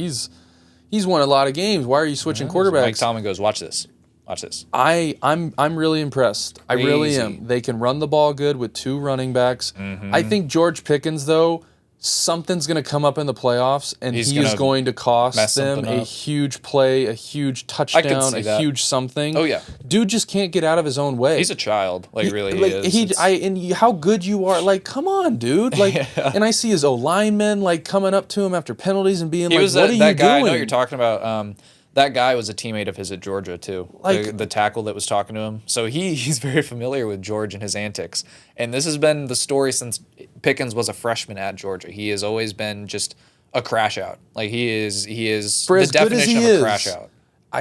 He's won a lot of games. Why are you switching quarterbacks? Mike Tomlin goes, watch this. Watch this. I'm really impressed. I really am. They can run the ball good with 2 running backs. I think George Pickens, though, something's going to come up in the playoffs, and he is going to cost them a huge play, a huge touchdown, a huge something. Oh, yeah. Dude just can't get out of his own way. He's a child. He is. And how good you are. Like, come on, dude. Like, and I see his O-linemen, like, coming up to him after penalties and being what are you doing? That guy I know you're talking about. That guy was a teammate of his at Georgia, too. Like, the tackle that was talking to him. So he's very familiar with George and his antics. And this has been the story since Pickens was a freshman at Georgia. He has always been just a crash out. Like, he is the definition of a crash out.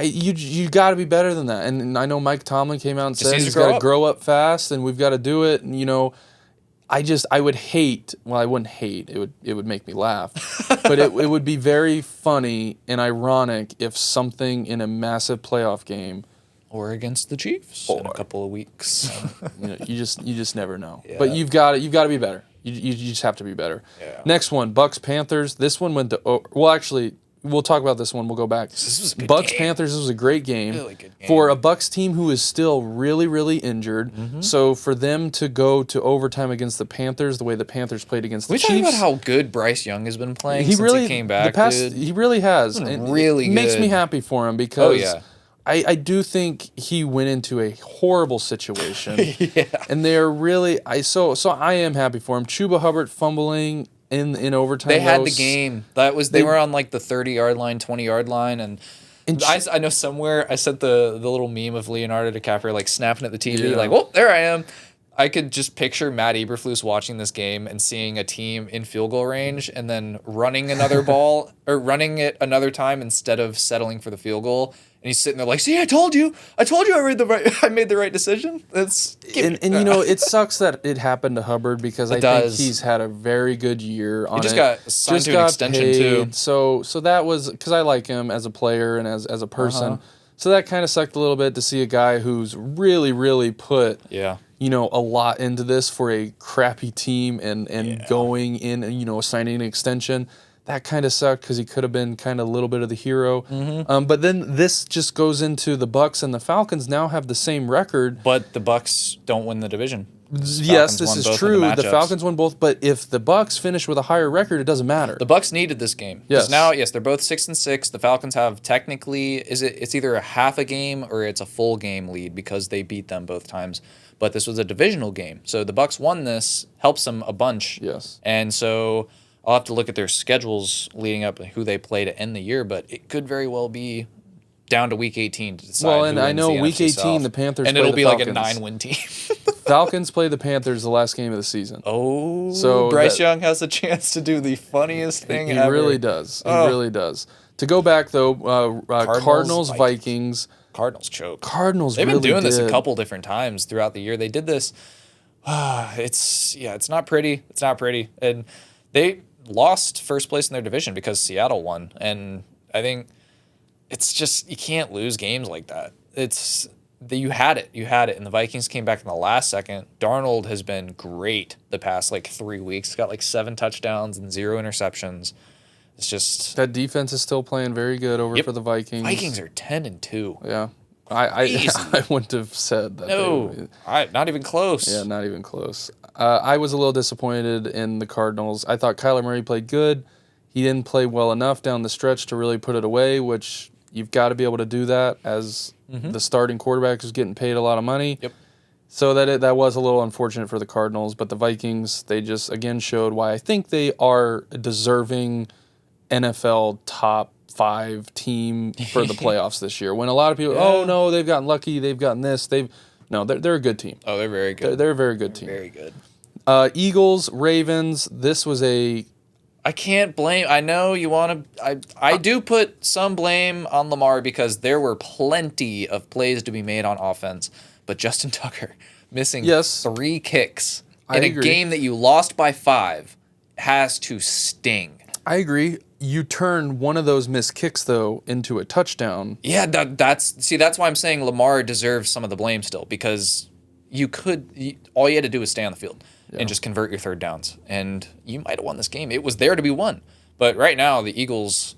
You got to be better than that. And I know Mike Tomlin came out and said he's got to grow up fast, and we've got to do it. And, I would hate. Well, I wouldn't hate. It would make me laugh, but it would be very funny and ironic if something in a massive playoff game, or against the Chiefs in a couple of weeks. You just never know. Yeah. But you've got to be better. You just have to be better. Yeah. Next one, Bucks Panthers. This one went to. Well, actually. We'll talk about this one. We'll go back. This was a good Bucks game. Panthers. This was a great game. Really good game for a Bucks team who is still really, really injured. So for them to go to overtime against the Panthers, the way the Panthers played against the Chiefs. We talking about how good Bryce Young has been playing since he came back. He really has. Really good. Makes me happy for him because I do think he went into a horrible situation. And they're really so I am happy for him. Chuba Hubbard fumbling in overtime. They had the game. They were on like the 30-yard line, 20-yard line, and I know somewhere I sent the little meme of Leonardo DiCaprio like snapping at the TV, like, "Well, there I am." I could just picture Matt Eberflus watching this game and seeing a team in field goal range and then running another ball or running it another time instead of settling for the field goal. And he's sitting there like, "See, I told you I made the right decision." It sucks that it happened to Hubbard because I think he's had a very good year on it. He just got signed to an extension too. So that was because I like him as a player and as a person. So that kind of sucked a little bit to see a guy who's really, really put a lot into this for a crappy team and going in, signing an extension. That kind of sucked because he could have been kind of a little bit of the hero. But then this just goes into the Bucks and the Falcons now have the same record. But the Bucks don't win the division. Yes, this is true. The Falcons won both, but if the Bucks finish with a higher record, it doesn't matter. The Bucks needed this game. Yes. Now, they're both 6-6. The Falcons have technically it's either a half a game or it's a full game lead because they beat them both times. but this was a divisional game. So the Bucs won this, helps them a bunch. Yes. And so I'll have to look at their schedules leading up and who they play to end the year, but it could very well be down to week 18 to decide. Well, and who I wins know the week NFC 18 South. the Panthers and play it'll the be Falcons. like a 9-win team. Falcons play the Panthers the last game of the season. Oh, so Bryce Young has a chance to do the funniest thing he ever. really does. He really does. To go back though, Cardinals, Vikings. Cardinals choke. Cardinals. They've really been doing this did. a couple different times throughout the year. They did this. It's not pretty. It's not pretty. And they lost first place in their division because Seattle won. And I think it's just, you can't lose games like that. You had it, and the Vikings came back in the last second. Darnold has been great the past 3 weeks. He's got 7 touchdowns and 0 interceptions. It's just that defense is still playing very good over for the Vikings. Vikings are 10-2. Yeah, I wouldn't have said that. No, not even close. Yeah, not even close. I was a little disappointed in the Cardinals. I thought Kyler Murray played good. He didn't play well enough down the stretch to really put it away, which you've got to be able to do that as the starting quarterback who's getting paid a lot of money. Yep. So that was a little unfortunate for the Cardinals, but the Vikings, they just again showed why I think they are a deserving NFL top 5 team for the playoffs this year. When a lot of people, oh no, they've gotten lucky, they've gotten this, they're a good team. Oh, they're very good. They're a very good team. Very good. Eagles, Ravens. This was I can't blame. I know you want to. I do put some blame on Lamar because there were plenty of plays to be made on offense, but Justin Tucker missing 3 kicks in a game that you lost by 5 has to sting. I agree. You turn one of those missed kicks though into a touchdown. Yeah, that's why I'm saying Lamar deserves some of the blame still, because all you had to do was stay on the field and just convert your third downs, and you might have won this game. It was there to be won. But right now, the Eagles,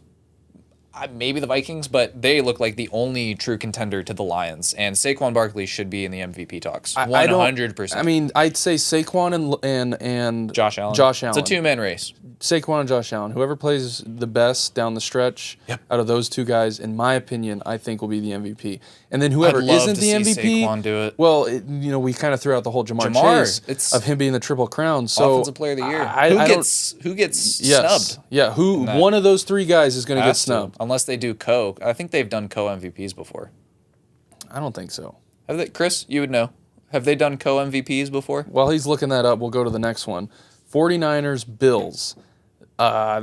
maybe the Vikings, but they look like the only true contender to the Lions. And Saquon Barkley should be in the MVP talks, 100%. I mean, I'd say Saquon and Josh Allen. It's a 2-man race. Saquon and Josh Allen. Whoever plays the best down the stretch out of those 2 guys, in my opinion, I think will be the MVP. And then whoever isn't the MVP, Saquon do it. Well, we kind of threw out the whole Jamar Chase of him being the Triple Crown. So Offensive Player of the Year. Who gets snubbed? Yeah, one of those 3 guys is going to get snubbed. Unless they do co. I think they've done co-MVPs before. I don't think so. Have they, Chris, you would know. Have they done co-MVPs before? While he's looking that up, we'll go to the next one. 49ers, Bills.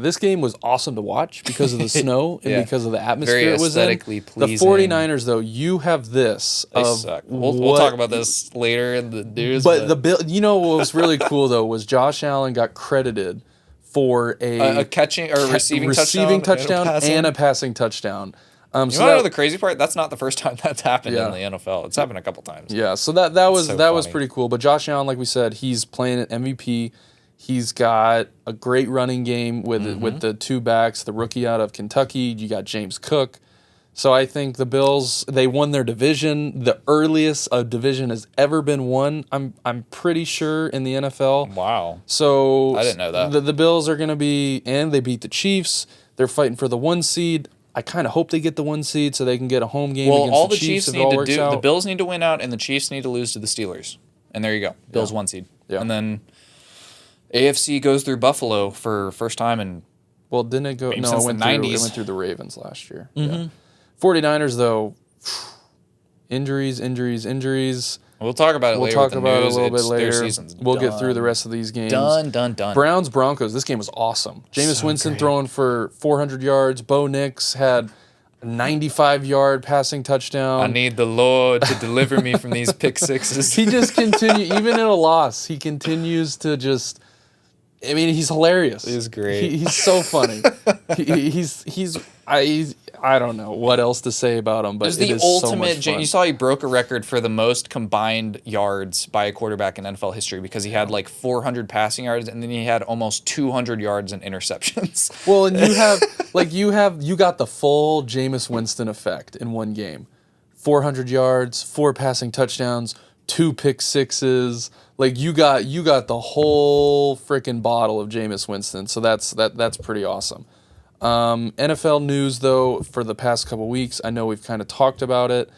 This game was awesome to watch because of the snow and because of the atmosphere it was in. Aesthetically pleasing. The 49ers, though, you have this. They suck. We'll talk about this later in the news. But what was really cool, though, was Josh Allen got credited for a catching or receiving touchdown and a passing touchdown. You want to know the crazy part? That's not the first time that's happened in the NFL. It's happened a couple times. Yeah, so that was pretty cool. But Josh Allen, like we said, he's playing at MVP. He's got a great running game with the 2 backs, the rookie out of Kentucky. You got James Cook. So I think the Bills, they won their division, the earliest a division has ever been won. I'm pretty sure in the NFL. Wow. So I didn't know that. The Bills are going to be, and they beat the Chiefs. They're fighting for the 1 seed. I kind of hope they get the 1 seed so they can get a home game against all the Chiefs. Need to do, the Bills need to win out, and the Chiefs need to lose to the Steelers. And there you go. Bills 1 seed. Yeah. And then AFC goes through Buffalo for first time in didn't it go? No, it went through the Ravens last year. Mm-hmm. Yeah. 49ers though, injuries. We'll talk about it later. We'll talk about it a little bit later. We'll done. get through the rest of these games. Done. Browns Broncos. This game was awesome. Jameis Winston throwing for 400 yards. Bo Nix had a 95-yard passing touchdown. I need the Lord to deliver me from these pick sixes. He just continues, even in a loss, he continues to just. I mean, he's hilarious. He's great. He's so funny. I don't know what else to say about him, but it is so much fun. You saw he broke a record for the most combined yards by a quarterback in NFL history because he had 400 passing yards and then he had almost 200 yards in interceptions. Well, and you got the full Jameis Winston effect in one game. 400 yards, 4 passing touchdowns, 2 pick sixes. You got the whole freaking bottle of Jameis Winston. So that's pretty awesome. NFL news though for the past couple weeks, I know we've kind of talked about it.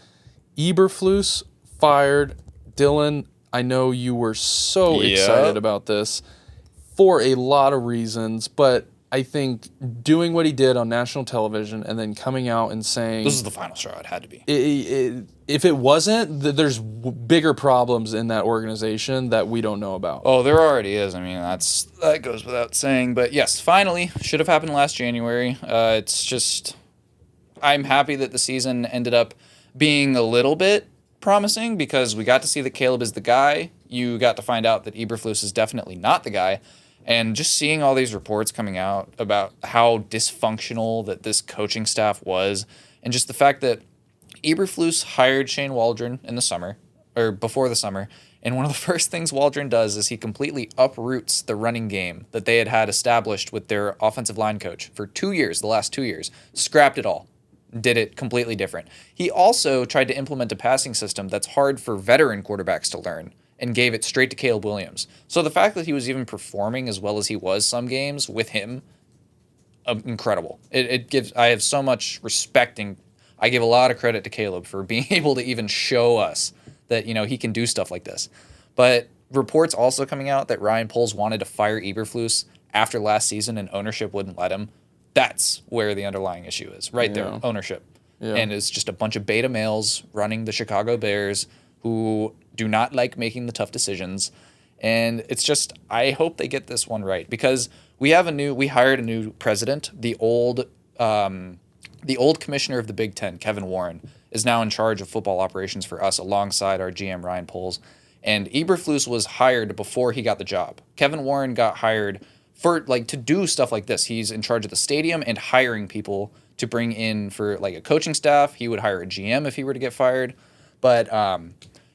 Eberflus fired. Dylan, I know you were so excited about this for a lot of reasons, but I think doing what he did on national television and then coming out and saying... This is the final straw. It had to be. If it wasn't, there's bigger problems in that organization that we don't know about. Oh, there already is. I mean, that goes without saying. But yes, finally, should have happened last January. It's just... I'm happy that the season ended up being a little bit promising because we got to see that Caleb is the guy. You got to find out that Eberflus is definitely not the guy. And just seeing all these reports coming out about how dysfunctional that this coaching staff was, and just the fact that Eberflus hired Shane Waldron in the summer, or before the summer, and one of the first things Waldron does is he completely uproots the running game that they had established with their offensive line coach for 2 years, the last 2 years, scrapped it all, did it completely different. He also tried to implement a passing system that's hard for veteran quarterbacks to learn, and gave it straight to Caleb Williams. So the fact that he was even performing as well as he was some games with him, incredible. I have so much respect, and I give a lot of credit to Caleb for being able to even show us that, he can do stuff like this. But reports also coming out that Ryan Poles wanted to fire Eberflus after last season and ownership wouldn't let him. That's where the underlying issue is, right there, ownership. Yeah. And it's just a bunch of beta males running the Chicago Bears who do not like making the tough decisions. And it's just, I hope they get this one right because we hired a new president. The old commissioner of the Big Ten, Kevin Warren, is now in charge of football operations for us alongside our GM, Ryan Poles. And Eberflus was hired before he got the job. Kevin Warren got hired for to do stuff like this. He's in charge of the stadium and hiring people to bring in for a coaching staff. He would hire a GM if he were to get fired. But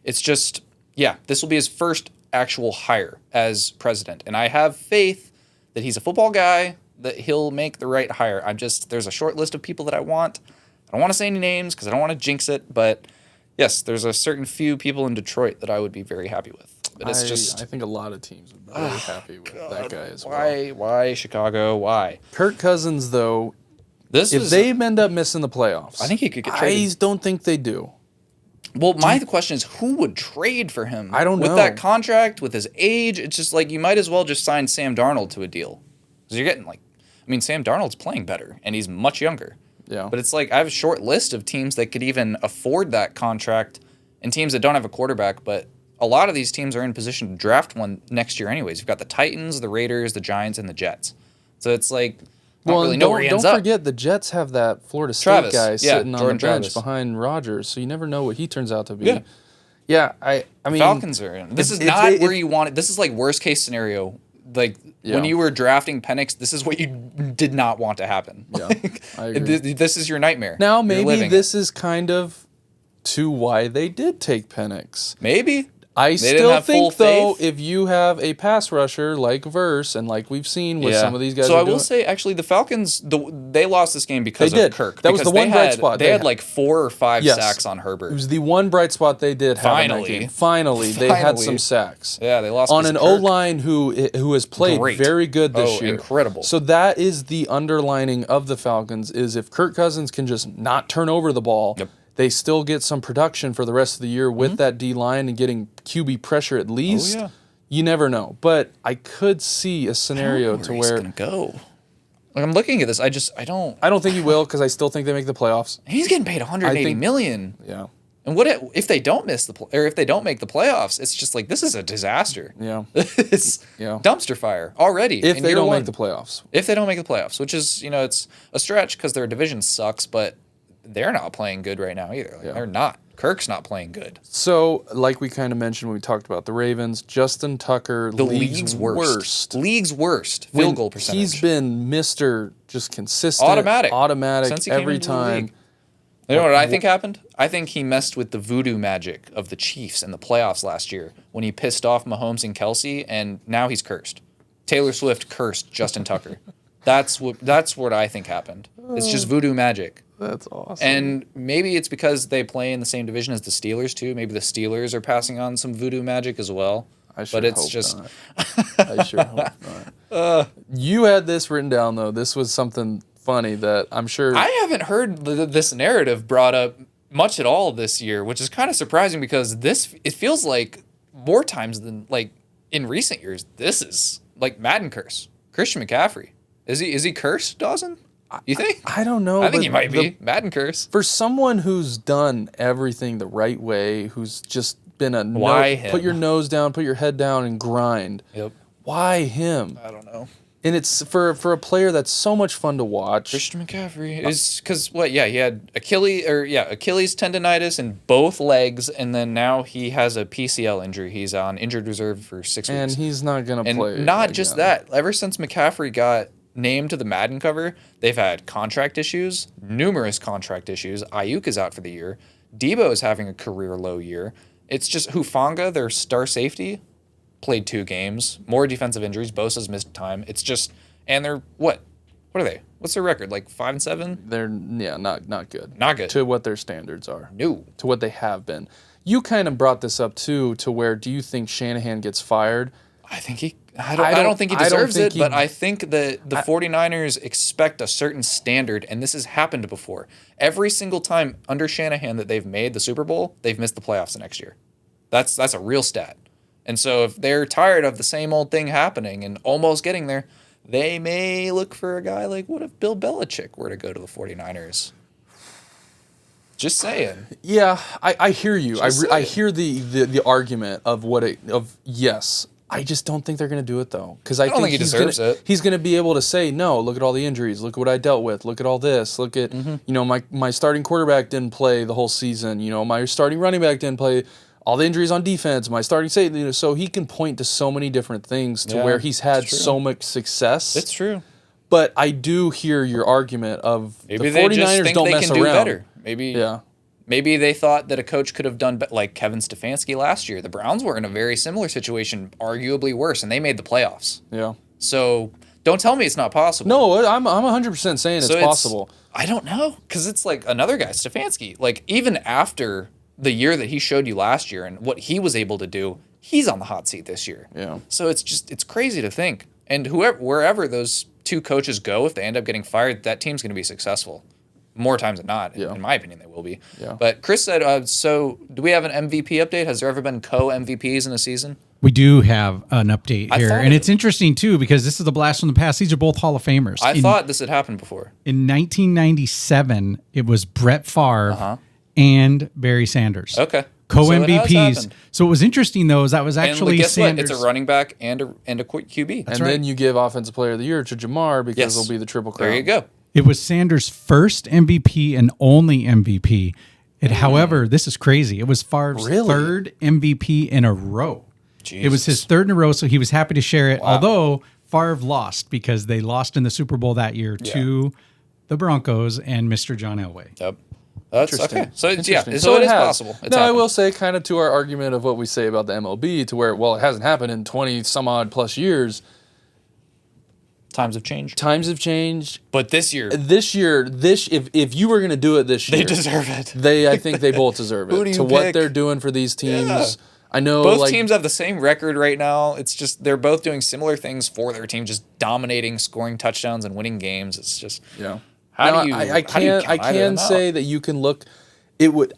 it's just, this will be his first actual hire as president. And I have faith that he's a football guy, that he'll make the right hire. There's a short list of people that I want. I don't want to say any names because I don't want to jinx it. But yes, there's a certain few people in Detroit that I would be very happy with. But I think a lot of teams would be very happy with that guy as well. Why Chicago? Why? Kirk Cousins, though, if they end up missing the playoffs, I think he could get traded. I don't think they do. Well, my question is, who would trade for him? I don't know. With that contract, with his age, it's just you might as well just sign Sam Darnold to a deal. Because you're getting, Sam Darnold's playing better, and he's much younger. Yeah. But it's I have a short list of teams that could even afford that contract, and teams that don't have a quarterback, but a lot of these teams are in position to draft one next year anyways. You've got the Titans, the Raiders, the Giants, and the Jets. So it's don't forget the Jets have that Florida State guy sitting on the bench behind Rodgers, so you never know what he turns out to be. Yeah, I mean Falcons are in. This is not where you want it. This is worst case scenario. When you were drafting Penix, this is what you did not want to happen. Yeah, I agree. This is your nightmare. Now maybe this is kind of to why they did take Penix. Maybe. I still think, though, if you have a pass rusher like Verse and like we've seen with some of these guys. So I will say, actually, the Falcons, they lost this game because of Kirk. That was the one bright spot. They had 4 or 5 sacks on Herbert. It was the one bright spot they did have in that game. Finally, they had some sacks. Yeah, they lost on an O-line who has played very good this year. Incredible. So that is the underlining of the Falcons, is if Kirk Cousins can just not turn over the ball, they still get some production for the rest of the year with that D-line and getting QB pressure at least. Oh, yeah. You never know. But I could see a scenario to where... he's going to go. I'm looking at this. I don't... I don't think he will because I still think they make the playoffs. He's getting paid $180 million. Yeah. And what if they don't if they don't make the playoffs? It's just this is a disaster. Yeah. It's dumpster fire already. If they don't make the playoffs. If they don't make the playoffs, which is, it's a stretch because their division sucks, but they're not playing good right now either. They're not. Kirk's not playing good. So, like we kind of mentioned when we talked about the Ravens, Justin Tucker, the league's worst. League's worst field goal percentage. He's been Mr. just consistent. Automatic every time. You know what I think happened? I think he messed with the voodoo magic of the Chiefs in the playoffs last year when he pissed off Mahomes and Kelsey, and now he's cursed. Taylor Swift cursed Justin Tucker. That's what I think happened. It's just voodoo magic. That's awesome. And maybe it's because they play in the same division as the Steelers too. Maybe the Steelers are passing on some voodoo magic as well. I sure hope not. You had this written down though. This was something funny that I'm sure... I haven't heard this narrative brought up much at all this year, which is kind of surprising because it feels like more times than like in recent years, this is like Madden curse. Christian McCaffrey. Is he cursed, Dawson? You think? I don't know. I think he might be. Madden curse. For someone who's done everything the right way, who's just been put your nose down, put your head down, and grind. Yep. Why him? I don't know. And it's for a player that's so much fun to watch. Christian McCaffrey is because what? Yeah, he had Achilles tendonitis in both legs, and then now he has a PCL injury. He's on injured reserve for 6 weeks, and he's not gonna play. And not just that. Ever since McCaffrey got named to the Madden cover, they've had contract issues, numerous contract issues. Ayuk is out for the year. Debo is having a career low year. It's just Hufanga, their star safety, played 2 games. More defensive injuries. Bosa's missed time. It's just, and they're what? What are they? What's their record? Like 5-7? They're not good. Not good to what their standards are. No, to what they have been. You kind of brought this up too. To where do you think Shanahan gets fired? I think I don't think he deserves it, but I think the 49ers expect a certain standard, and this has happened before. Every single time under Shanahan that they've made the Super Bowl, they've missed the playoffs the next year. That's a real stat. And so if they're tired of the same old thing happening and almost getting there, they may look for a guy like, what if Bill Belichick were to go to the 49ers? Just saying. Yeah, I hear you. I hear the argument of yes. I just don't think they're going to do it, though. Because I think he deserves it. He's going to be able to say, no, look at all the injuries. Look at what I dealt with. Look at all this. Look at, my starting quarterback didn't play the whole season. My starting running back didn't play. All the injuries on defense. My starting safety. So he can point to so many different things to where he's had so much success. It's true. But I do hear your argument of maybe the 49ers they just think don't they mess can do around. better. Maybe they thought that a coach could have done like Kevin Stefanski last year. The Browns were in a very similar situation, arguably worse, and they made the playoffs. Yeah. So don't tell me it's not possible. No, I'm 100% saying it's possible. I don't know, because it's like another guy, Stefanski. Like even after the year that he showed you last year and what he was able to do, he's on the hot seat this year. Yeah. So it's crazy to think. And wherever those 2 coaches go, if they end up getting fired, that team's going to be successful. More times than not, in my opinion, they will be. Yeah. But Chris said, so do we have an MVP update? Has there ever been co-MVPs in a season? We do have an update here. And it's interesting, too, because this is a blast from the past. These are both Hall of Famers. I thought this had happened before. In 1997, it was Brett Favre and Barry Sanders. Okay. Co-MVPs. So it was interesting, though, is that was actually and guess Sanders. What? It's a running back and a QB. That's right. Then you give Offensive Player of the Year to Jamar because it'll be the Triple Crown. There you go. It was Sanders' first MVP and only MVP. However, this is crazy. It was Favre's third MVP in a row. Jesus. It was his third in a row, so he was happy to share it. Wow. Although Favre lost because they lost in the Super Bowl that year to the Broncos and Mr. John Elway. Yep. That's interesting. Okay. So it is possible. It's happened. I will say, kind of to our argument of what we say about the MLB, to where it hasn't happened in 20 some odd plus years. Times have changed. But this year, if you were going to do it this year, they deserve it. I think they both deserve it. To what they're doing for these teams. Yeah. I know both teams have the same record right now. It's just they're both doing similar things for their team, just dominating, scoring touchdowns, and winning games. It's just I can say that you can look.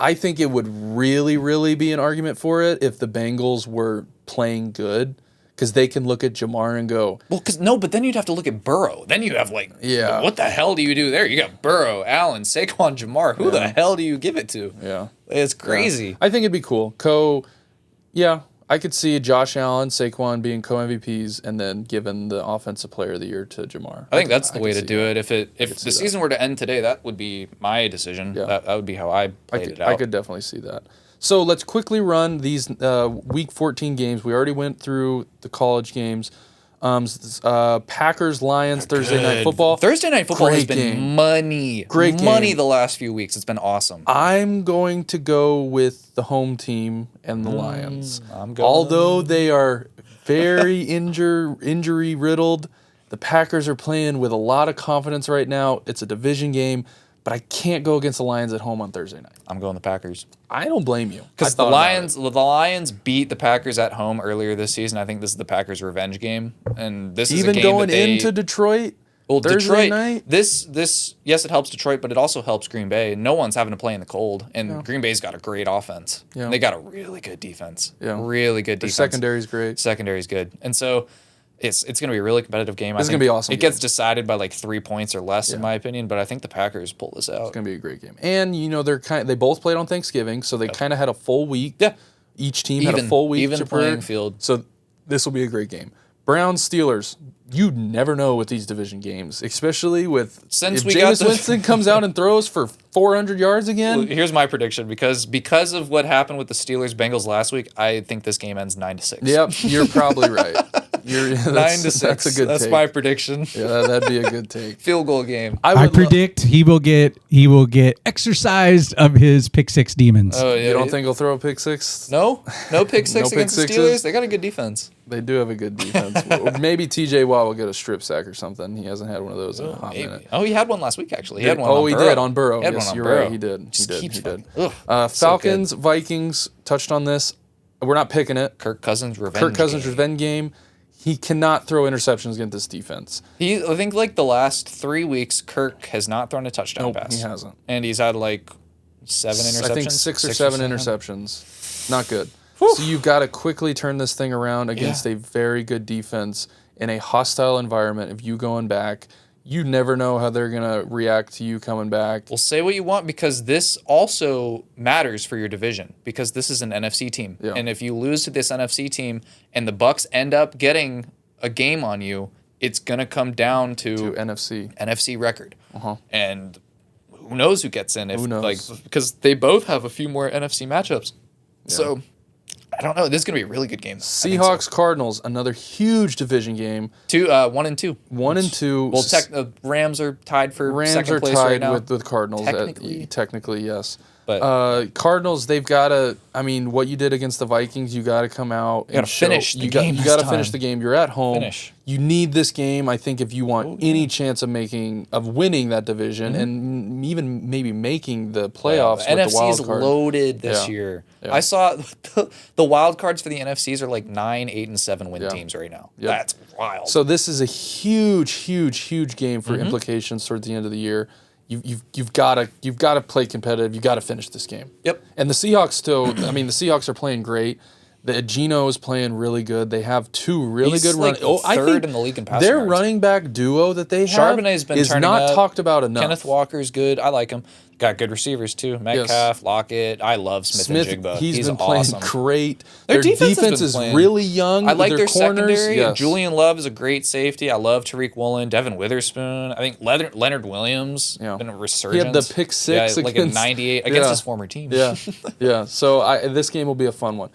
I think it would really, really be an argument for it if the Bengals were playing good. Because they can look at Jamar and go, but then you'd have to look at Burrow. Then you have what the hell do you do there? You got Burrow, Allen, Saquon, Jamar. Who the hell do you give it to? Yeah, it's crazy. Yeah. I think it'd be cool. I could see Josh Allen, Saquon being co-MVPs, and then giving the Offensive Player of the Year to Jamar. I think that's the way to do it. If the season were to end today, that would be my decision. Yeah. That would be how I played it out. I could definitely see that. So let's quickly run these Week 14 games. We already went through the college games. Packers, Lions, Thursday Night Football. Thursday Night Football has been money. Great money the last few weeks. It's been awesome. I'm going to go with the home team and the Lions. Although they are very injury riddled, the Packers are playing with a lot of confidence right now. It's a division game. But I can't go against the Lions at home on Thursday night. I'm going the Packers. I don't blame you. Because the Lions beat the Packers at home earlier this season. I think this is the Packers' revenge game. And this is a game going into Detroit, Well, Thursday Detroit, night? this yes, it helps Detroit, but it also helps Green Bay. No one's having to play in the cold, and Green Bay's got a great offense. Yeah. And they got a really good defense. Yeah. Really good defense. Their secondary's great. Secondary's good. And so it's going to be a really competitive game. This is going to be awesome. It gets decided by like 3 points or less, in my opinion, but I think the Packers pull this out. It's going to be a great game. And, they both played on Thanksgiving, so they kind of had a full week. Yeah. Each team had a full week. Even playing field. So this will be a great game. Browns, Steelers. You never know with these division games, especially if Jameis Winston comes out and throws for 400 yards again. Well, here's my prediction because of what happened with the Steelers Bengals last week. I think this game ends 9-6. Yep, you're probably right. 9-6. That's a good. That's take. my prediction. Yeah, that'd be a good take. Field goal game. I predict he will get exercised of his pick six demons. Oh yeah. You don't think he'll throw a pick six? No pick six No against pick the sixes? Steelers. They got a good defense. They do have a good defense. Maybe TJ Watt will get a strip sack or something. He hasn't had one of those in a hot minute. Oh, he had one last week actually. He had one. He did on Burrow. He had Yes, one on you're Burrow. right. He did. He did. Falcons, Vikings. Touched on this. We're not picking it. Kirk Cousins revenge game. He cannot throw interceptions against this defense. I think like the last 3 weeks, Kirk has not thrown a touchdown pass. He hasn't. And he's had like 7 interceptions. I think 6 or 7 interceptions. Not good. Whew. So you've got to quickly turn this thing around against a very good defense in a hostile environment. If you going back, you never know how they're going to react to you coming back. Well, say what you want because this also matters for your division because this is an NFC team. Yeah. And if you lose to this NFC team and the Bucs end up getting a game on you, it's going to come down to NFC record. And who knows who gets in? Who knows? Because they both have a few more NFC matchups. Yeah. So I don't know. This is going to be a really good game. Seahawks, Cardinals, another huge division game. 1 and 2. 1 and 2. Well, Rams are tied for second place right now. with Cardinals. Technically, yes. But Cardinals, they've got to. I mean, what you did against the Vikings, you got to come out. You got to finish the game. You got to finish the game. You're at home. Finish. You need this game. I think if you want any chance of winning that division, and even maybe making the playoffs. The with the wild NFC's card. loaded this year. Yeah. I saw the wild cards for the NFCs are like 9, 8, and 7 win teams right now. Yep. That's wild. So this is a huge game for implications towards the end of the year. You've got to play competitive. You got to finish this game. Yep. And the Seahawks still. I mean, the Seahawks are playing great. The Geno is playing really good. They have 2 really good running. I think in the league in passing their yards. Running back duo that they have Charbonnet's been is not talked about enough. Kenneth Walker's good. I like him. Got good receivers too. Metcalf, Lockett. I love Smith and Jigba. He's been awesome. playing great. Their defense is really young. I like their corners. secondary. Yes. Julian Love is a great safety. I love Tariq Woolen, Devin Witherspoon. I think Leonard Williams been a resurgence. He had the pick six like a 98 against his former team. Yeah. So this game will be a fun one.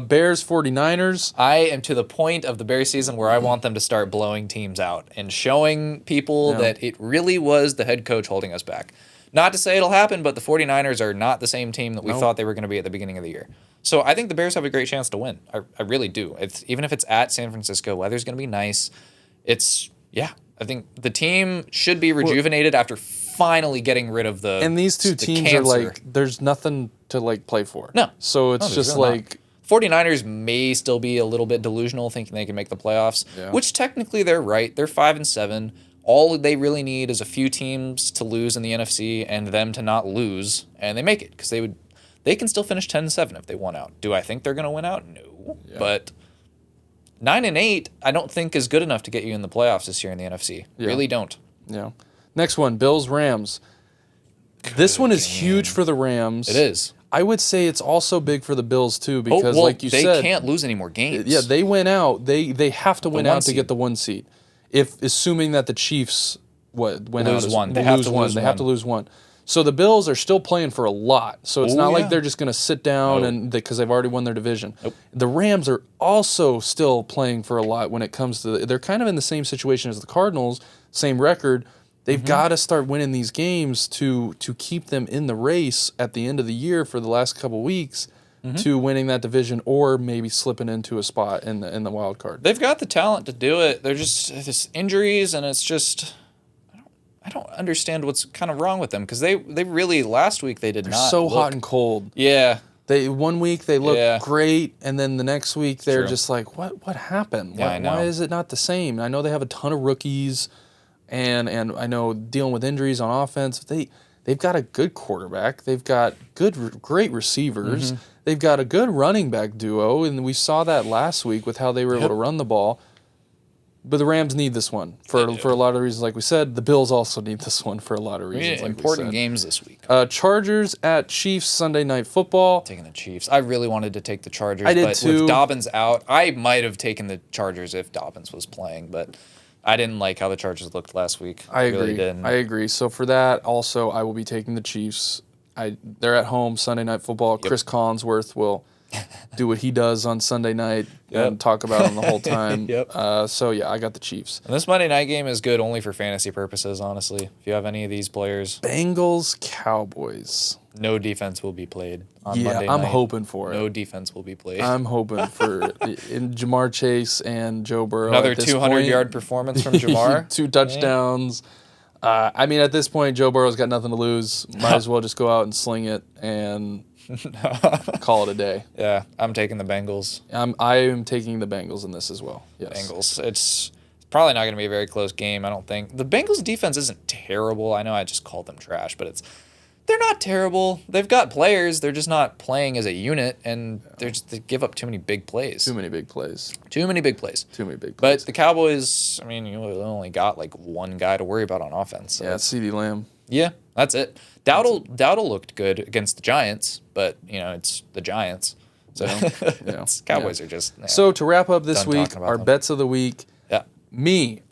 Bears 49ers. I am to the point of the Bears season where I want them to start blowing teams out and showing people that it really was the head coach holding us back. Not to say it'll happen, but the 49ers are not the same team that we thought they were going to be at the beginning of the year. So I think the Bears have a great chance to win. I really do. Even if it's at San Francisco, weather's going to be nice. I think the team should be rejuvenated after finally getting rid of the And these two teams cancer. are like, there's nothing to play for. No. So it's just like... 49ers may still be a little bit delusional, thinking they can make the playoffs, which technically they're right. They're 5-7. All they really need is a few teams to lose in the NFC and them to not lose, and they make it because they can still finish 10-7 if they won out. Do I think they're going to win out? No, but 9-8 I don't think is good enough to get you in the playoffs this year in the NFC. Really don't. Yeah. Next one, Bills Rams. This one is huge for the Rams. It is. I would say it's also big for the Bills too because, like you said, they can't lose any more games. Yeah, they went out. They have to win out to get the 1 seed. If assuming that the Chiefs went lose out, one, they have to lose one. So the Bills are still playing for a lot. So it's not like they're just going to sit down and because they've already won their division. The Rams are also still playing for a lot when it comes to. They're kind of in the same situation as the Cardinals, same record. They've got to start winning these games to keep them in the race at the end of the year for the last couple weeks to winning that division or maybe slipping into a spot in the wild card. They've got the talent to do it. They're just injuries, and it's just I don't understand what's kind of wrong with them because they really last week they did not. So hot and cold. Yeah. 1 week they look great, and then the next week they're just like, what happened? Yeah, I know. Why is it not the same? I know they have a ton of rookies. and I know dealing with injuries on offense, they've got a good quarterback. They've got great receivers. Mm-hmm. They've got a good running back duo, and we saw that last week with how they were able to run the ball. But the Rams need this one for a lot of reasons, like we said. The Bills also need this one for a lot of reasons. Like important games this week. Chargers at Chiefs Sunday Night Football. Taking the Chiefs. I really wanted to take the Chargers. I did too. With Dobbins out, I might have taken the Chargers if Dobbins was playing, but I didn't like how the Chargers looked last week. I agree. Really didn't. I agree. So for that, also, I will be taking the Chiefs. They're at home Sunday Night Football. Yep. Chris Collinsworth will do what he does on Sunday night and talk about them the whole time. So, yeah, I got the Chiefs. And this Monday night game is good only for fantasy purposes, honestly. If you have any of these players. Bengals, Cowboys. No defense will be played on Monday night. I'm hoping for it. No defense will be played. I'm hoping for Jamar Chase and Joe Burrow. Another 200-yard performance from Jamar. 2 touchdowns. I mean, at this point, Joe Burrow's got nothing to lose. Might as well just go out and sling it and call it a day. Yeah, I'm taking the Bengals. I am taking the Bengals in this as well. Yes. Bengals. It's probably not going to be a very close game, I don't think. The Bengals defense isn't terrible. I know I just called them trash, but they're not terrible. They've got players. They're just not playing as a unit, and they give up too many big plays. Too many big plays. But the Cowboys, I mean, you only got like one guy to worry about on offense. So. Yeah, CeeDee Lamb. Yeah, that's it. Dowdle looked good against the Giants, but, it's the Giants. So Cowboys are just... Yeah, so to wrap up this week, our bets of the week. Yeah.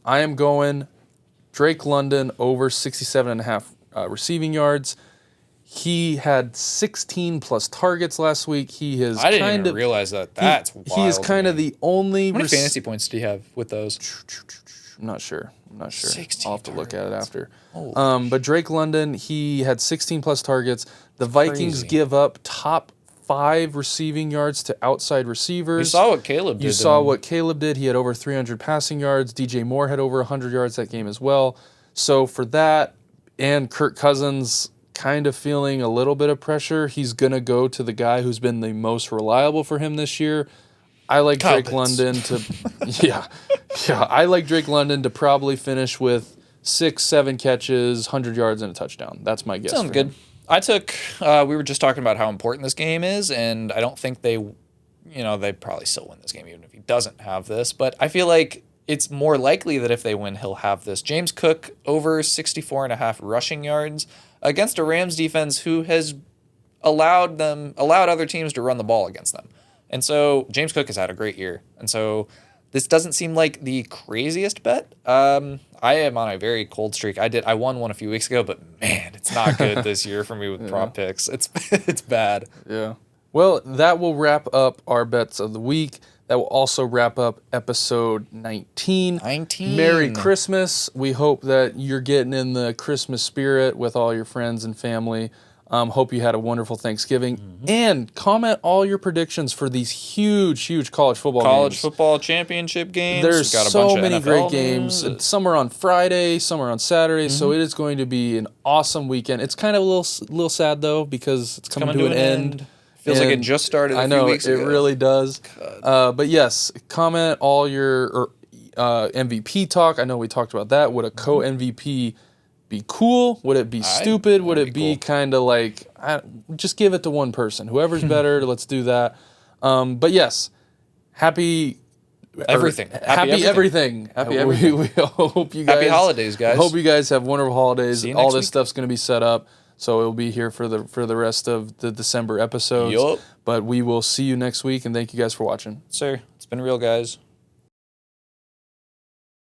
I am going Drake London over 67.5 receiving yards. He had 16 plus targets last week. I didn't even realize that. That's wild. He is kind of the only... How many fantasy points do you have with those? I'm not sure. 16 I'll have to look at it after. But Drake London, he had 16 plus targets. The Vikings give up top 5 receiving yards to outside receivers. You saw what Caleb did. He had over 300 passing yards. DJ Moore had over 100 yards that game as well. So for that, and Kirk Cousins kind of feeling a little bit of pressure, he's going to go to the guy who's been the most reliable for him this year. I like Drake London to I like Drake London to probably finish with 6-7 catches, 100 yards, and a touchdown. That's my guess. Sounds good. I took we were just talking about how important this game is, and I don't think they probably still win this game even if he doesn't have this, but I feel like it's more likely that if they win, he'll have this. James Cook over 64.5 rushing yards against a Rams defense who has allowed other teams to run the ball against them. And so James Cook has had a great year. And so this doesn't seem like the craziest bet. I am on a very cold streak. I won one a few weeks ago, but man, it's not good this year for me with prop picks. It's bad. Yeah. Well, that will wrap up our bets of the week. That will also wrap up episode 19. Merry Christmas. We hope that you're getting in the Christmas spirit with all your friends and family. Hope you had a wonderful Thanksgiving. Mm-hmm. And comment all your predictions for these huge college football games. College football championship games. There's so many great games. Some are on Friday, some are on Saturday. Mm-hmm. So it is going to be an awesome weekend. It's kind of a little sad, though, because it's coming to an end. Feels like it just started a few weeks ago. It really does. But yes, comment all your MVP talk. I know we talked about that. Would a co-MVP be cool? Would it be stupid? Would it be kind of like, just give it to one person. Whoever's better, let's do that. But yes, happy everything. Happy everything. We hope you guys... Happy holidays, guys. Hope you guys have wonderful holidays. All this stuff's going to be set up. So it'll be here for the rest of the December episodes. Yup. But we will see you next week, and thank you guys for watching. Sir, it's been real, guys.